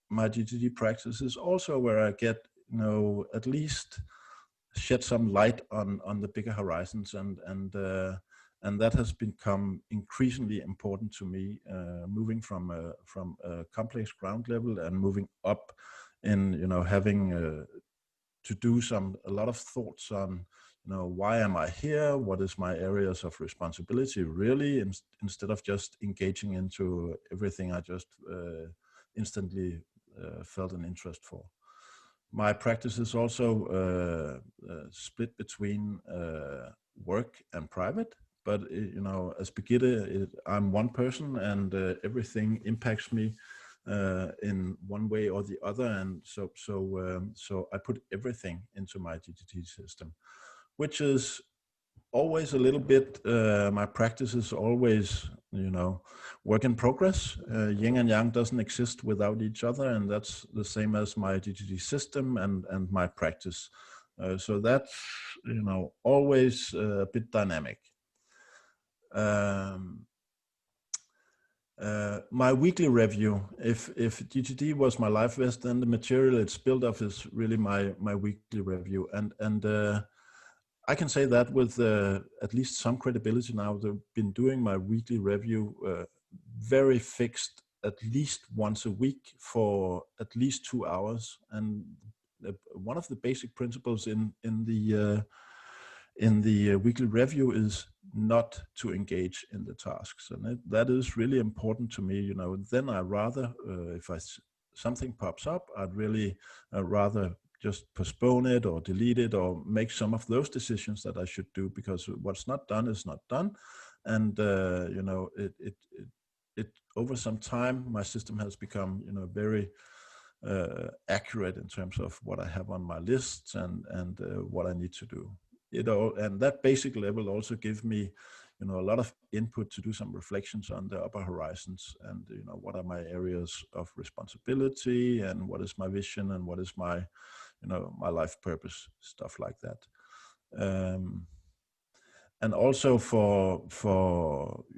my GTD practice is also where I get, at least shed some light on the bigger horizons, and that has become increasingly important to me, moving from a complex ground level and moving up in having to do a lot of thoughts on why am I here, what is my areas of responsibility really, instead of just engaging into everything I just instantly felt an interest for. My practice is also split between work and private, but as Birgitte, I'm one person, and everything impacts me in one way or the other, and so I put everything into my GTD system, which is always a little bit, my practice is always, work in progress. Yin and yang doesn't exist without each other, and that's the same as my GTD system and my practice. So that's, always a bit dynamic. My weekly review, if GTD was my life vest, then the material it's built of is really my weekly review, and I can say that with at least some credibility now. I've been doing my weekly review very fixed, at least once a week for at least 2 hours, and one of the basic principles in the weekly review is not to engage in the tasks, and that is really important to me. Then I rather, if something pops up, I'd really rather just postpone it or delete it or make some of those decisions that I should do, because what's not done is not done, and it over some time my system has become very accurate in terms of what I have on my lists and what I need to do. And that basic level also gives me, a lot of input to do some reflections on the upper horizons, and what are my areas of responsibility, and what is my vision, and what is my, my life purpose, stuff like that. And also for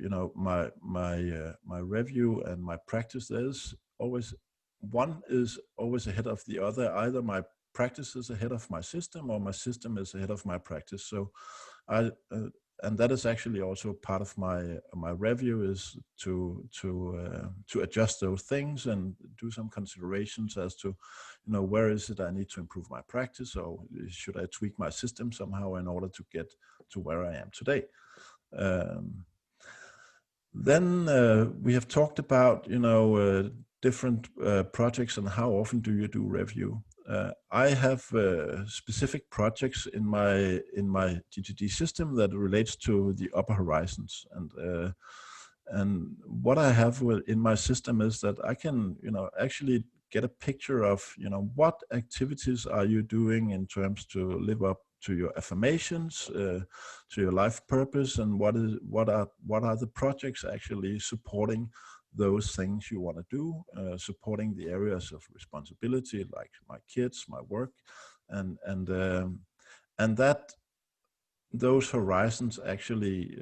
my review and my practice, there's always one is always ahead of the other. Either my practice is ahead of my system, or my system is ahead of my practice. So and that is actually also part of my review, is to adjust those things and do some considerations as to where is it I need to improve my practice, or should I tweak my system somehow in order to get to where I am today. Then we have talked about different projects and how often do you do review. I have specific projects in my GTD system that relates to the upper horizons, and what I have in my system is that I can actually get a picture of what activities are you doing in terms to live up to your affirmations, to your life purpose, and what are the projects actually supporting those things you want to do, supporting the areas of responsibility like my kids, my work, and that those horizons actually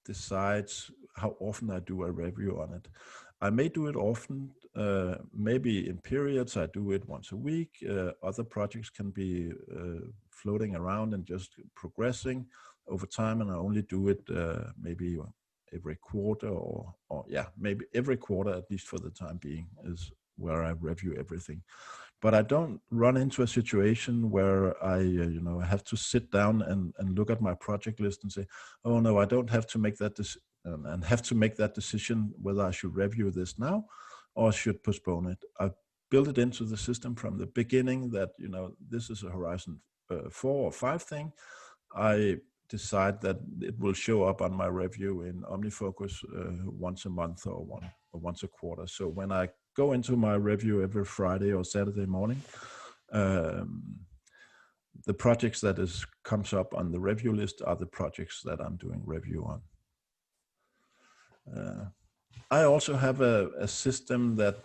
decides how often I do a review on it. I may do it often, maybe in periods. I do it once a week. Other projects can be floating around and just progressing over time, and I only do it maybe every quarter, or maybe every quarter, at least for the time being, is where I review everything. But I don't run into a situation where I have to sit down and look at my project list and say, oh no, I don't have to make that and have to make that decision whether I should review this now or should postpone it. I built it into the system from the beginning that this is a Horizon 4 or 5 thing. I decide that it will show up on my review in OmniFocus once a month or once a quarter. So when I go into my review every Friday or Saturday morning, the projects that comes up on the review list are the projects that I'm doing review on. I also have a system that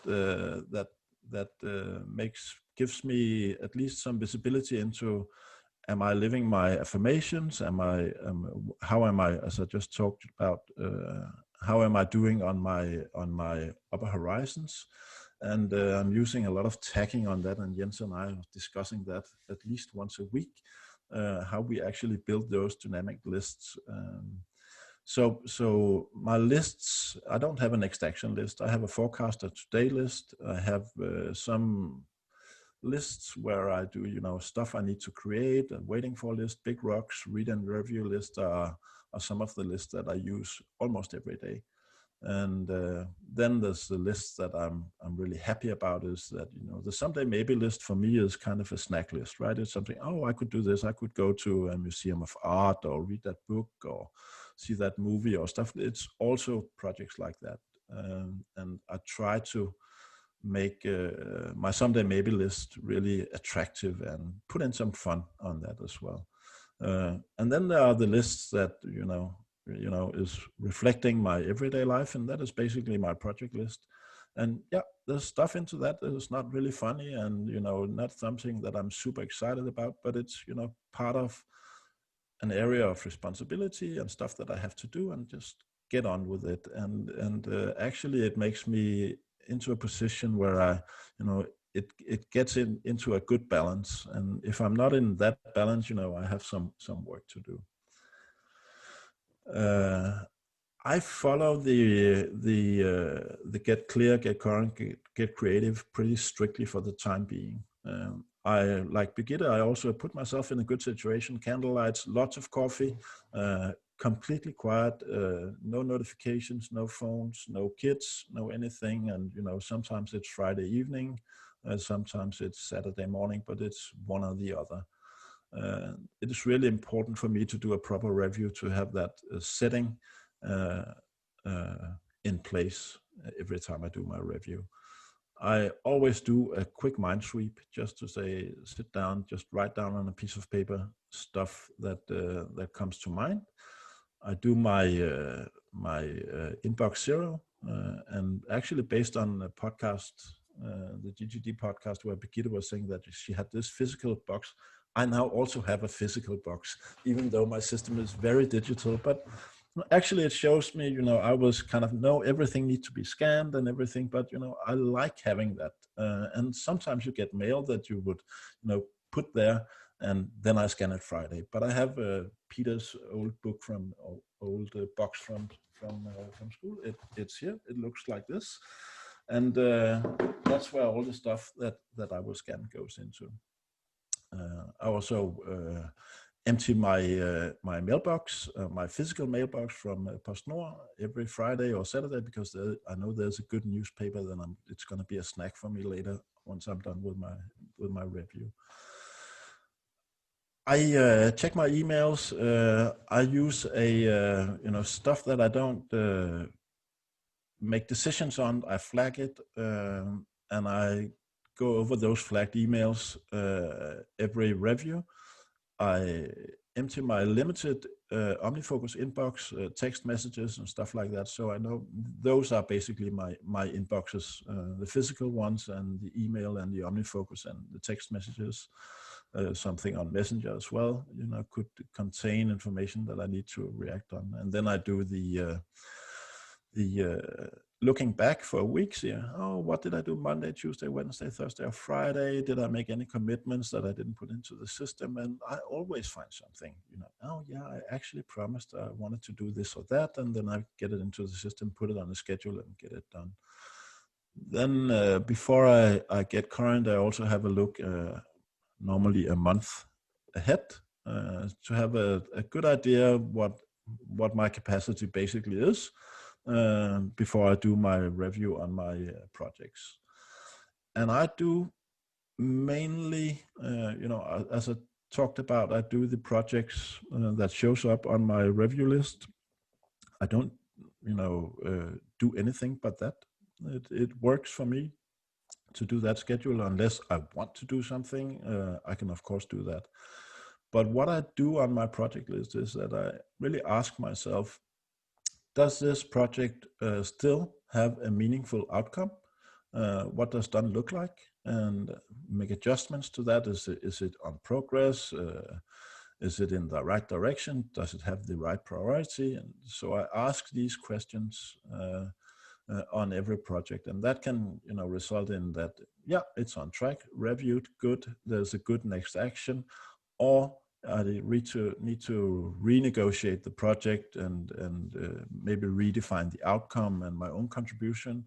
gives me at least some visibility into, am I living my affirmations? How am I, as I just talked about, how am I doing on my upper horizons? And I'm using a lot of tagging on that, and Jens and I are discussing that at least once a week, how we actually build those dynamic lists. So my lists, I don't have a next action list. I have a forecaster today list. I have some lists where I do, stuff I need to create, a waiting for list, big rocks, read and review list are some of the lists that I use almost every day. And then there's the list that I'm really happy about, is that, the someday maybe list for me is kind of a snack list, right? It's something, oh, I could do this. I could go to a museum of art or read that book or see that movie or stuff. It's also projects like that. And I try to make my someday maybe list really attractive and put in some fun on that as well. And then there are the lists that is reflecting my everyday life, and that is basically my project list. And yeah, there's stuff into that is not really funny, and not something that I'm super excited about, but it's part of an area of responsibility and stuff that I have to do, and just get on with it. And actually, it makes me into a position where it gets into a good balance. And if I'm not in that balance, I have some work to do. I follow the get clear, get current, get creative pretty strictly for the time being. I, like Birgit, I also put myself in a good situation, candlelights, lots of coffee, completely quiet, no notifications, no phones, no kids, no anything. And, sometimes it's Friday evening, sometimes it's Saturday morning, but it's one or the other. It is really important for me to do a proper review, to have that setting in place every time I do my review. I always do a quick mind sweep, just to say, sit down, just write down on a piece of paper stuff that comes to mind. I do my inbox zero, and actually based on a podcast, the GTD podcast, where Birgit was saying that she had this physical box, I now also have a physical box, even though my system is very digital. But actually it shows me, I was kind of, no, everything needs to be scanned and everything, but, I like having that. And sometimes you get mail that you would, put there, and then I scan it Friday. But I have Peter's old book old box from school. It's here. It looks like this. And that's where all the stuff that I will scan goes into. I also empty my mailbox, my physical mailbox from PostNord every Friday or Saturday, because I know there's a good newspaper. Then it's going to be a snack for me later once I'm done with my review. I check my emails. I use stuff that I don't make decisions on. I flag it, and I go over those flagged emails every review. I empty my limited OmniFocus inbox, text messages and stuff like that. So I know those are basically my inboxes, the physical ones, and the email and the OmniFocus and the text messages. Something on Messenger as well, could contain information that I need to react on. And then I do the looking back for weeks here. Oh, what did I do Monday, Tuesday, Wednesday, Thursday, or Friday? Did I make any commitments that I didn't put into the system? And I always find something, oh yeah, I actually promised I wanted to do this or that. And then I get it into the system, put it on the schedule, and get it done. Then before I get current, I also have a look normally a month ahead, to have a good idea what my capacity basically is, before I do my review on my projects. And I do mainly, as I talked about, I do the projects that shows up on my review list. I don't, do anything but that. It works for me to do that schedule. Unless I want to do something, I can of course do that. But what I do on my project list is that I really ask myself, does this project still have a meaningful outcome? What does done look like? And make adjustments to that. Is it on progress? Is it in the right direction? Does it have the right priority? And so I ask these questions on every project, and that can result in that, yeah, it's on track, reviewed, good, there's a good next action, or I need to renegotiate the project and maybe redefine the outcome and my own contribution.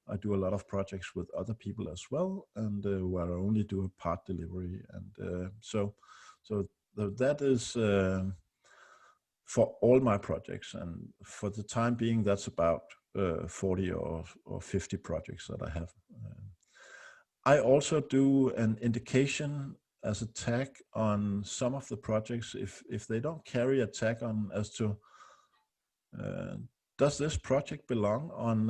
I do a lot of projects with other people as well, and where I only do a part delivery, and so that is for all my projects, and for the time being, that's about 40 or 50 projects that I have. I also do an indication as a tag on some of the projects if they don't carry a tag on as to does this project belong on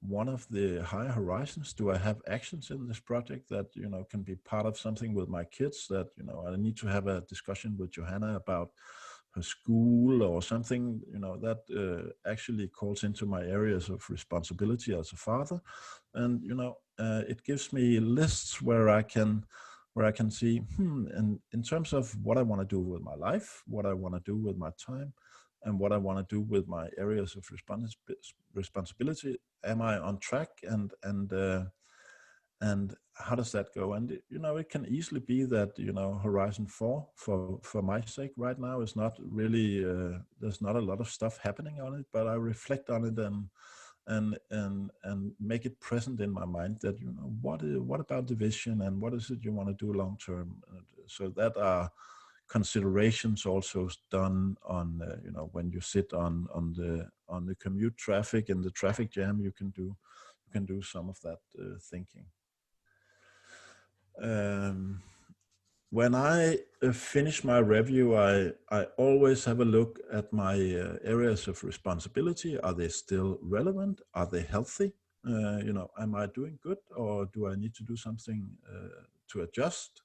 one of the higher horizons? Do I have actions in this project that, you know, can be part of something with my kids that, you know, I need to have a discussion with Johanna about her school or something, you know, that actually calls into my areas of responsibility as a father. And, you know, it gives me lists where I can see, and in terms of what I want to do with my life, what I want to do with my time, and what I want to do with my areas of responsibility, am I on track? And how does that go? And you know, it can easily be that, you know, Horizon 4 for my sake right now is not really there's not a lot of stuff happening on it, but I reflect on it and make it present in my mind that, you know, what about the vision and what is it you want to do long term? So that are considerations also done on you know, when you sit on the commute traffic and the traffic jam, you can do some of that thinking. When I finish my review, I always have a look at my areas of responsibility. Are they still relevant? Are they healthy? You know, am I doing good, or do I need to do something to adjust?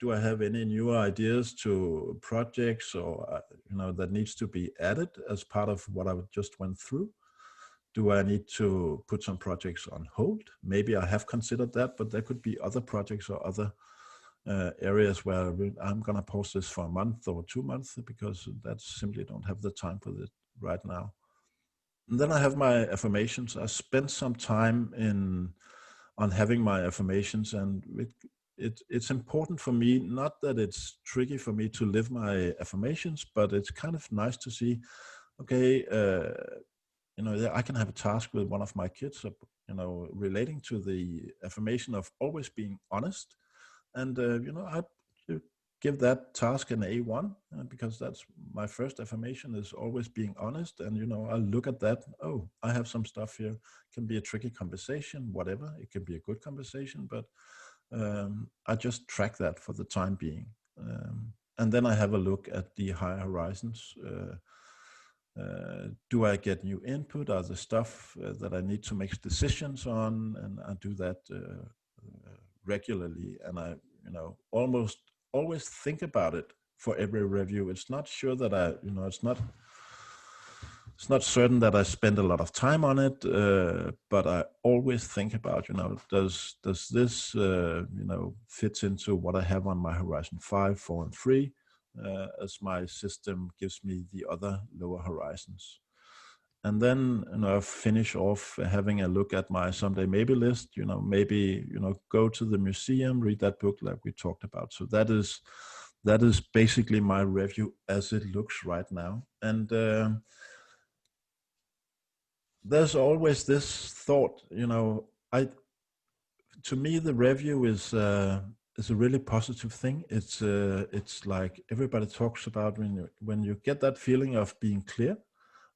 Do I have any new ideas to projects, or you know, that needs to be added as part of what I just went through? Do I need to put some projects on hold? Maybe I have considered that, but there could be other projects or other areas where I'm going to pause this for a month or 2 months because that simply don't have the time for it right now. And then I have my affirmations. I spent some time on having my affirmations, and it's important for me, not that it's tricky for me to live my affirmations, but it's kind of nice to see, okay, you know, I can have a task with one of my kids, you know, relating to the affirmation of always being honest. And, you know, I give that task an A1 because that's my first affirmation, is always being honest. And, you know, I look at that. Oh, I have some stuff here. It can be a tricky conversation, whatever. It can be a good conversation, but I just track that for the time being. And then I have a look at the higher horizons. Do I get new input? Are the stuff that I need to make decisions on? And I do that regularly. And I, you know, almost always think about it for every review. It's not sure that I, you know, it's not certain that I spend a lot of time on it, but I always think about, you know, does this, you know, fits into what I have on my Horizon 5, 4, and 3, as my system gives me the other lower horizons. And then, you know, I finish off having a look at my someday maybe list, you know, maybe, you know, go to the museum, read that book like we talked about. So that is basically my review as it looks right now. And there's always this thought, you know, to me, the review is a really positive thing. It's like everybody talks about when you get that feeling of being clear,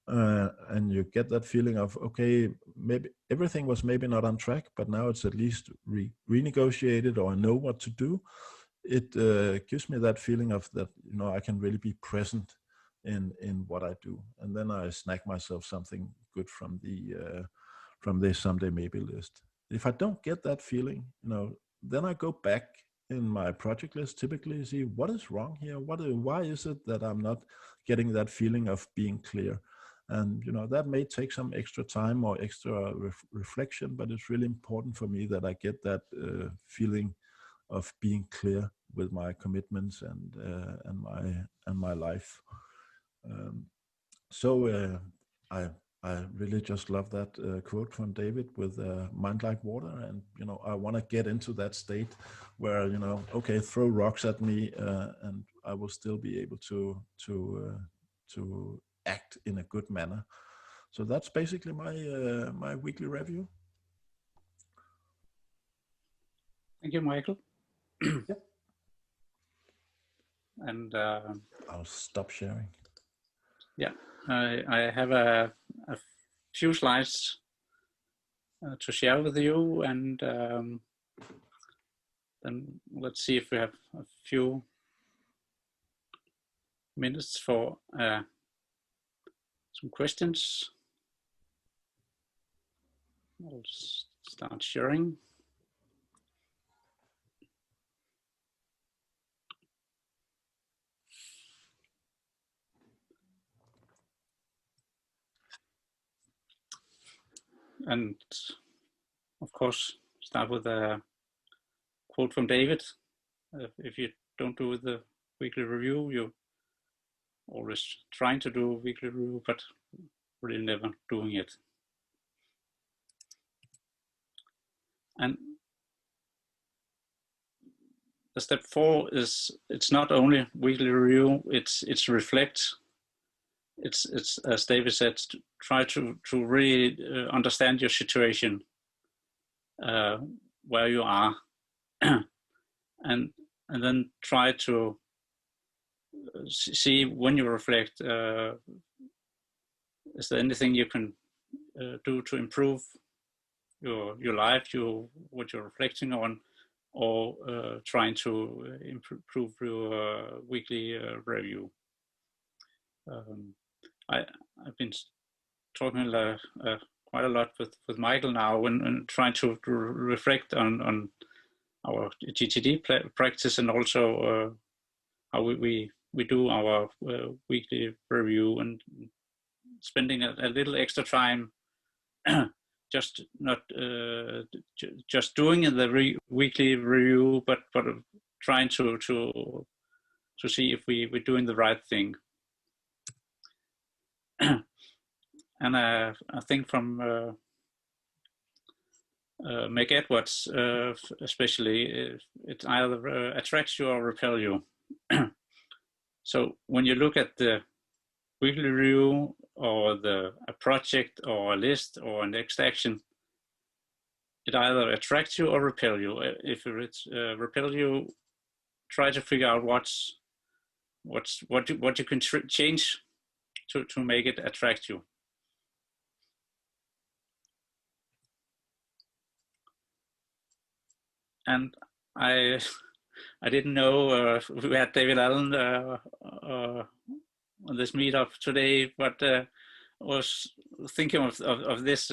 and you get that feeling of, okay, maybe everything was maybe not on track, but now it's at least renegotiated, or I know what to do. It gives me that feeling of that, you know, I can really be present in what I do, and then I snack myself something good from the someday maybe list. If I don't get that feeling, you know, then I go back in my project list, typically see what is wrong here. Why is it that I'm not getting that feeling of being clear? And, you know, that may take some extra time or extra reflection, but it's really important for me that I get that feeling of being clear with my commitments and my life. So I really just love that quote from David with mind like water. And, you know, I want to get into that state where, you know, okay, throw rocks at me and I will still be able to act in a good manner. So that's basically my my weekly review. Thank you, Michael. Yep. And I'll stop sharing. Yeah, I have a few slides to share with you, and then let's see if we have a few minutes for some questions. I'll start sharing. And of course, start with a quote from David. If you don't do the weekly review, you're always trying to do a weekly review, but really never doing it. And the step 4 is, it's not only weekly review, it's reflect. It's as David said, try to really understand your situation, where you are, and then try to see when you reflect, is there anything you can do to improve your life, what you're reflecting on, or trying to improve your weekly review. I've been talking quite a lot with Michael now and trying to reflect on our GTD practice, and also how we do our weekly review, and spending a little extra time just not just doing the weekly review, but trying to see if we're doing the right thing. And I think from Meg Edwards, especially, it either attracts you or repels you. So when you look at the weekly review, or a project, or a list, or a next action, it either attracts you or repels you. If it repels you, try to figure out what you can change to make it attract you. And I didn't know we had David Allen on this meetup today, but was thinking of this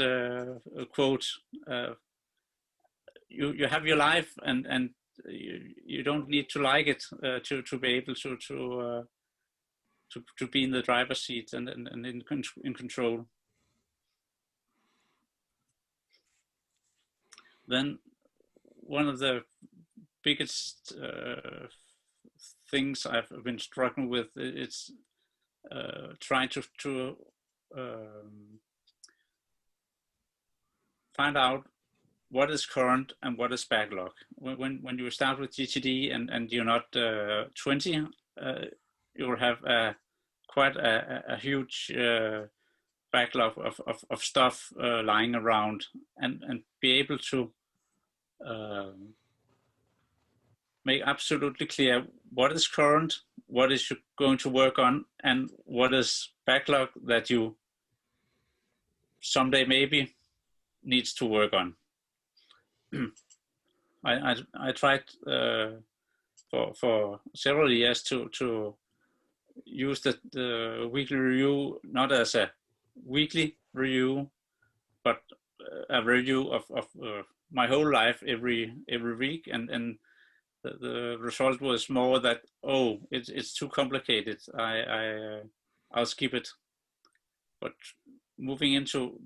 quote. You have your life, and you don't need to like it to be able to be in the driver's seat and in control. Then one of the biggest things I've been struggling with is trying to find out what is current and what is backlog. When you start with GTD and you're not 20, you will have quite a huge backlog of stuff lying around, and be able to make absolutely clear what is current, what is you going to work on, and what is backlog that you someday maybe needs to work on. I tried for several years to use the weekly review not as a weekly review, but a review of my whole life every week, and the result was more that, oh, it's too complicated, I'll skip it. But moving into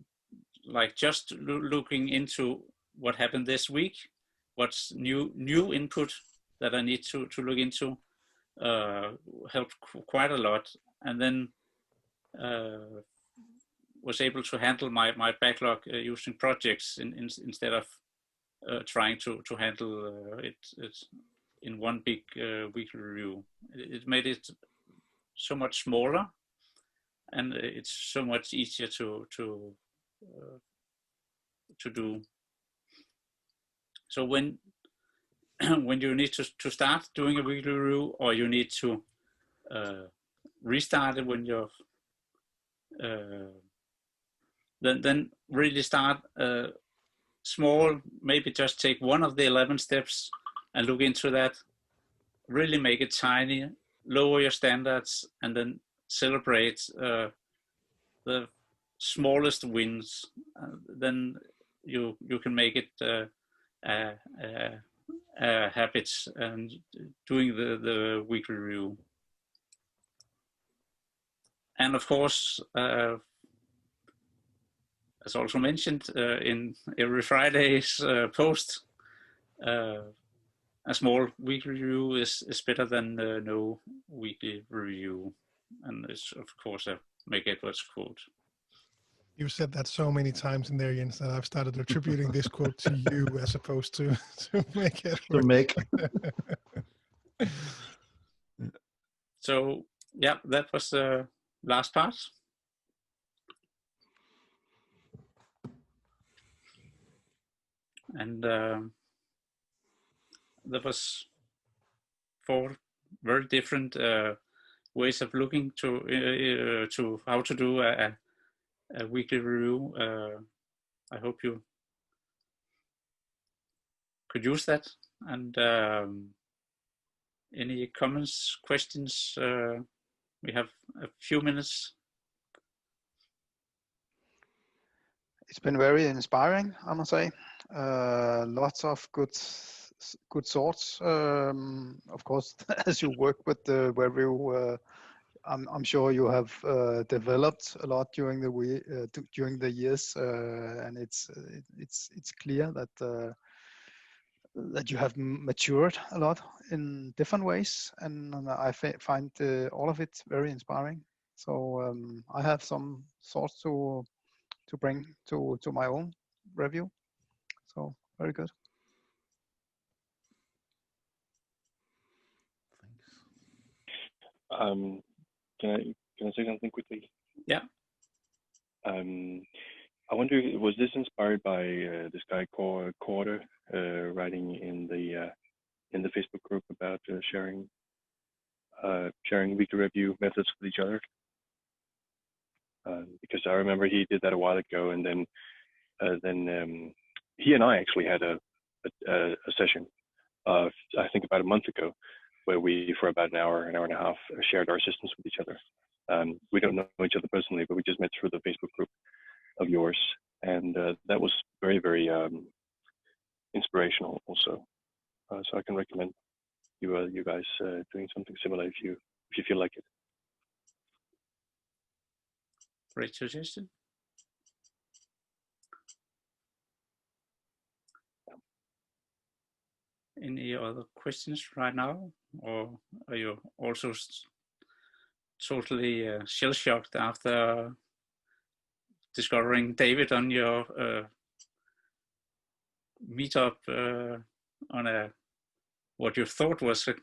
like just looking into what happened this week, what's new input that I need to look into, helped quite a lot, and then was able to handle my backlog using projects instead of trying to handle it in one big weekly review. It made it so much smaller, and it's so much easier to do. So when you need to start doing a weekly review, or you need to restart it when you're then really start small, maybe just take one of the 11 steps and look into that, really make it tiny, lower your standards, and then celebrate the smallest wins, then you can make it habits and doing the weekly review. And of course, as also mentioned in every Friday's post, a small weekly review is better than no weekly review. And it's of course a Meg Edwards quote. You've said that so many times in there, Jens, that I've started attributing this quote to you as opposed to Meg Edwards. To Meg. So yeah, that was the last part. And there was 4 very different ways of looking to how to do a weekly review. I hope you could use that. And any comments, questions? We have a few minutes. It's been very inspiring, I must say. Lots of good thoughts. Of course, as you work with the review, I'm sure you have developed a lot during the years, and it's clear that that you have matured a lot in different ways, and I find all of it very inspiring. So I have some thoughts to bring to my own review. So very good. Thanks. Can I say something quickly? Yeah. I wonder, was this inspired by this guy called Quarter writing in the Facebook group about sharing weekly review methods with each other? Because I remember he did that a while ago, and then he and I actually had a session, I think about a month ago, where we, for about an hour and a half, shared our systems with each other. We don't know each other personally, but we just met through the Facebook group of yours, and that was very, very inspirational also. So I can recommend you guys doing something similar if you feel like it. Great suggestion. Any other questions right now, or are you also totally shell-shocked after discovering David on your meetup on what you thought was a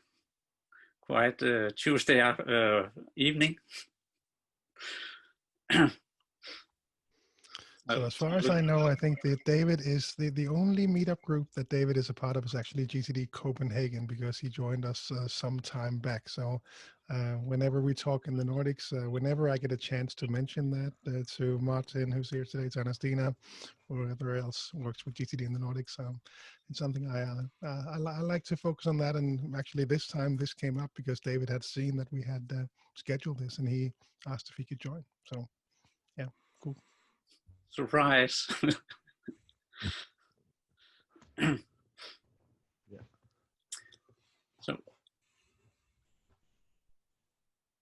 quiet Tuesday evening? So as far as I know, I think that David is the only meetup group that David is a part of is actually GTD Copenhagen, because he joined us some time back. So whenever we talk in the Nordics, whenever I get a chance to mention that to Martin, who's here today, to Anastina, or whoever else works with GTD in the Nordics, it's something I like to focus on that. And actually this time this came up because David had seen that we had scheduled this, and he asked if he could join. So yeah, cool. Surprise. Yeah. So,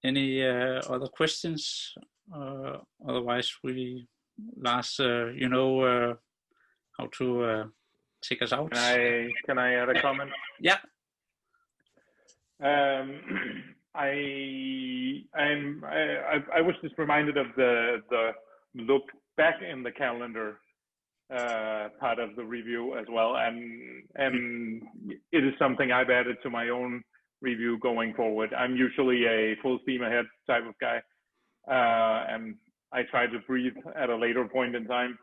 any other questions? Otherwise, Lars, you know how to take us out. Can I add a comment? Yeah. I was just reminded of the look back in the calendar part of the review as well, and it is something I've added to my own review going forward. I'm usually a full steam ahead type of guy, and I try to breathe at a later point in time,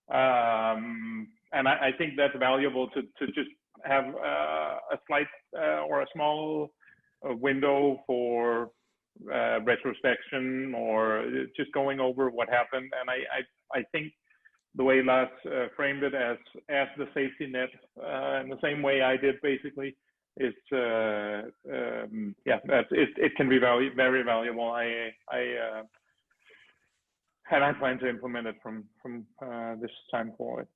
and I think that's valuable to just have a slight or a small window for retrospection, or just going over what happened. And I think the way Lars framed it as the safety net, in the same way I did basically, it's it can be very valuable. and I plan to implement it from this time forward.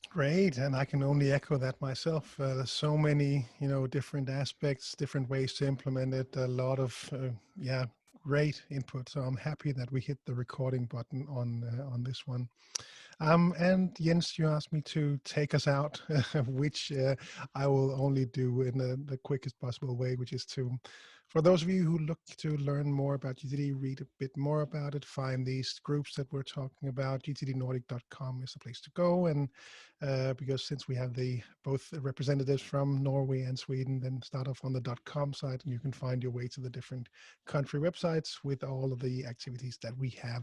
Great, and I can only echo that myself. There's so many, different aspects, different ways to implement it. A lot of, great input. So I'm happy that we hit the recording button on this one. And Jens, you asked me to take us out, which I will only do in the quickest possible way, which is to, for those of you who look to learn more about GTD, read a bit more about it, find these groups that we're talking about. GTDNordic.com is the place to go. And because since we have both representatives from Norway and Sweden, then start off on the .com site and you can find your way to the different country websites with all of the activities that we have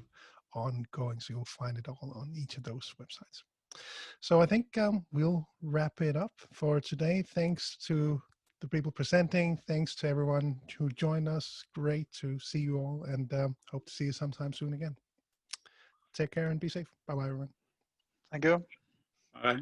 ongoing. So you'll find it all on each of those websites. So I think we'll wrap it up for today. Thanks to the people presenting. Thanks to everyone who joined us. Great to see you all, and hope to see you sometime soon again. Take care and be safe. Bye-bye, everyone. Thank you. Bye.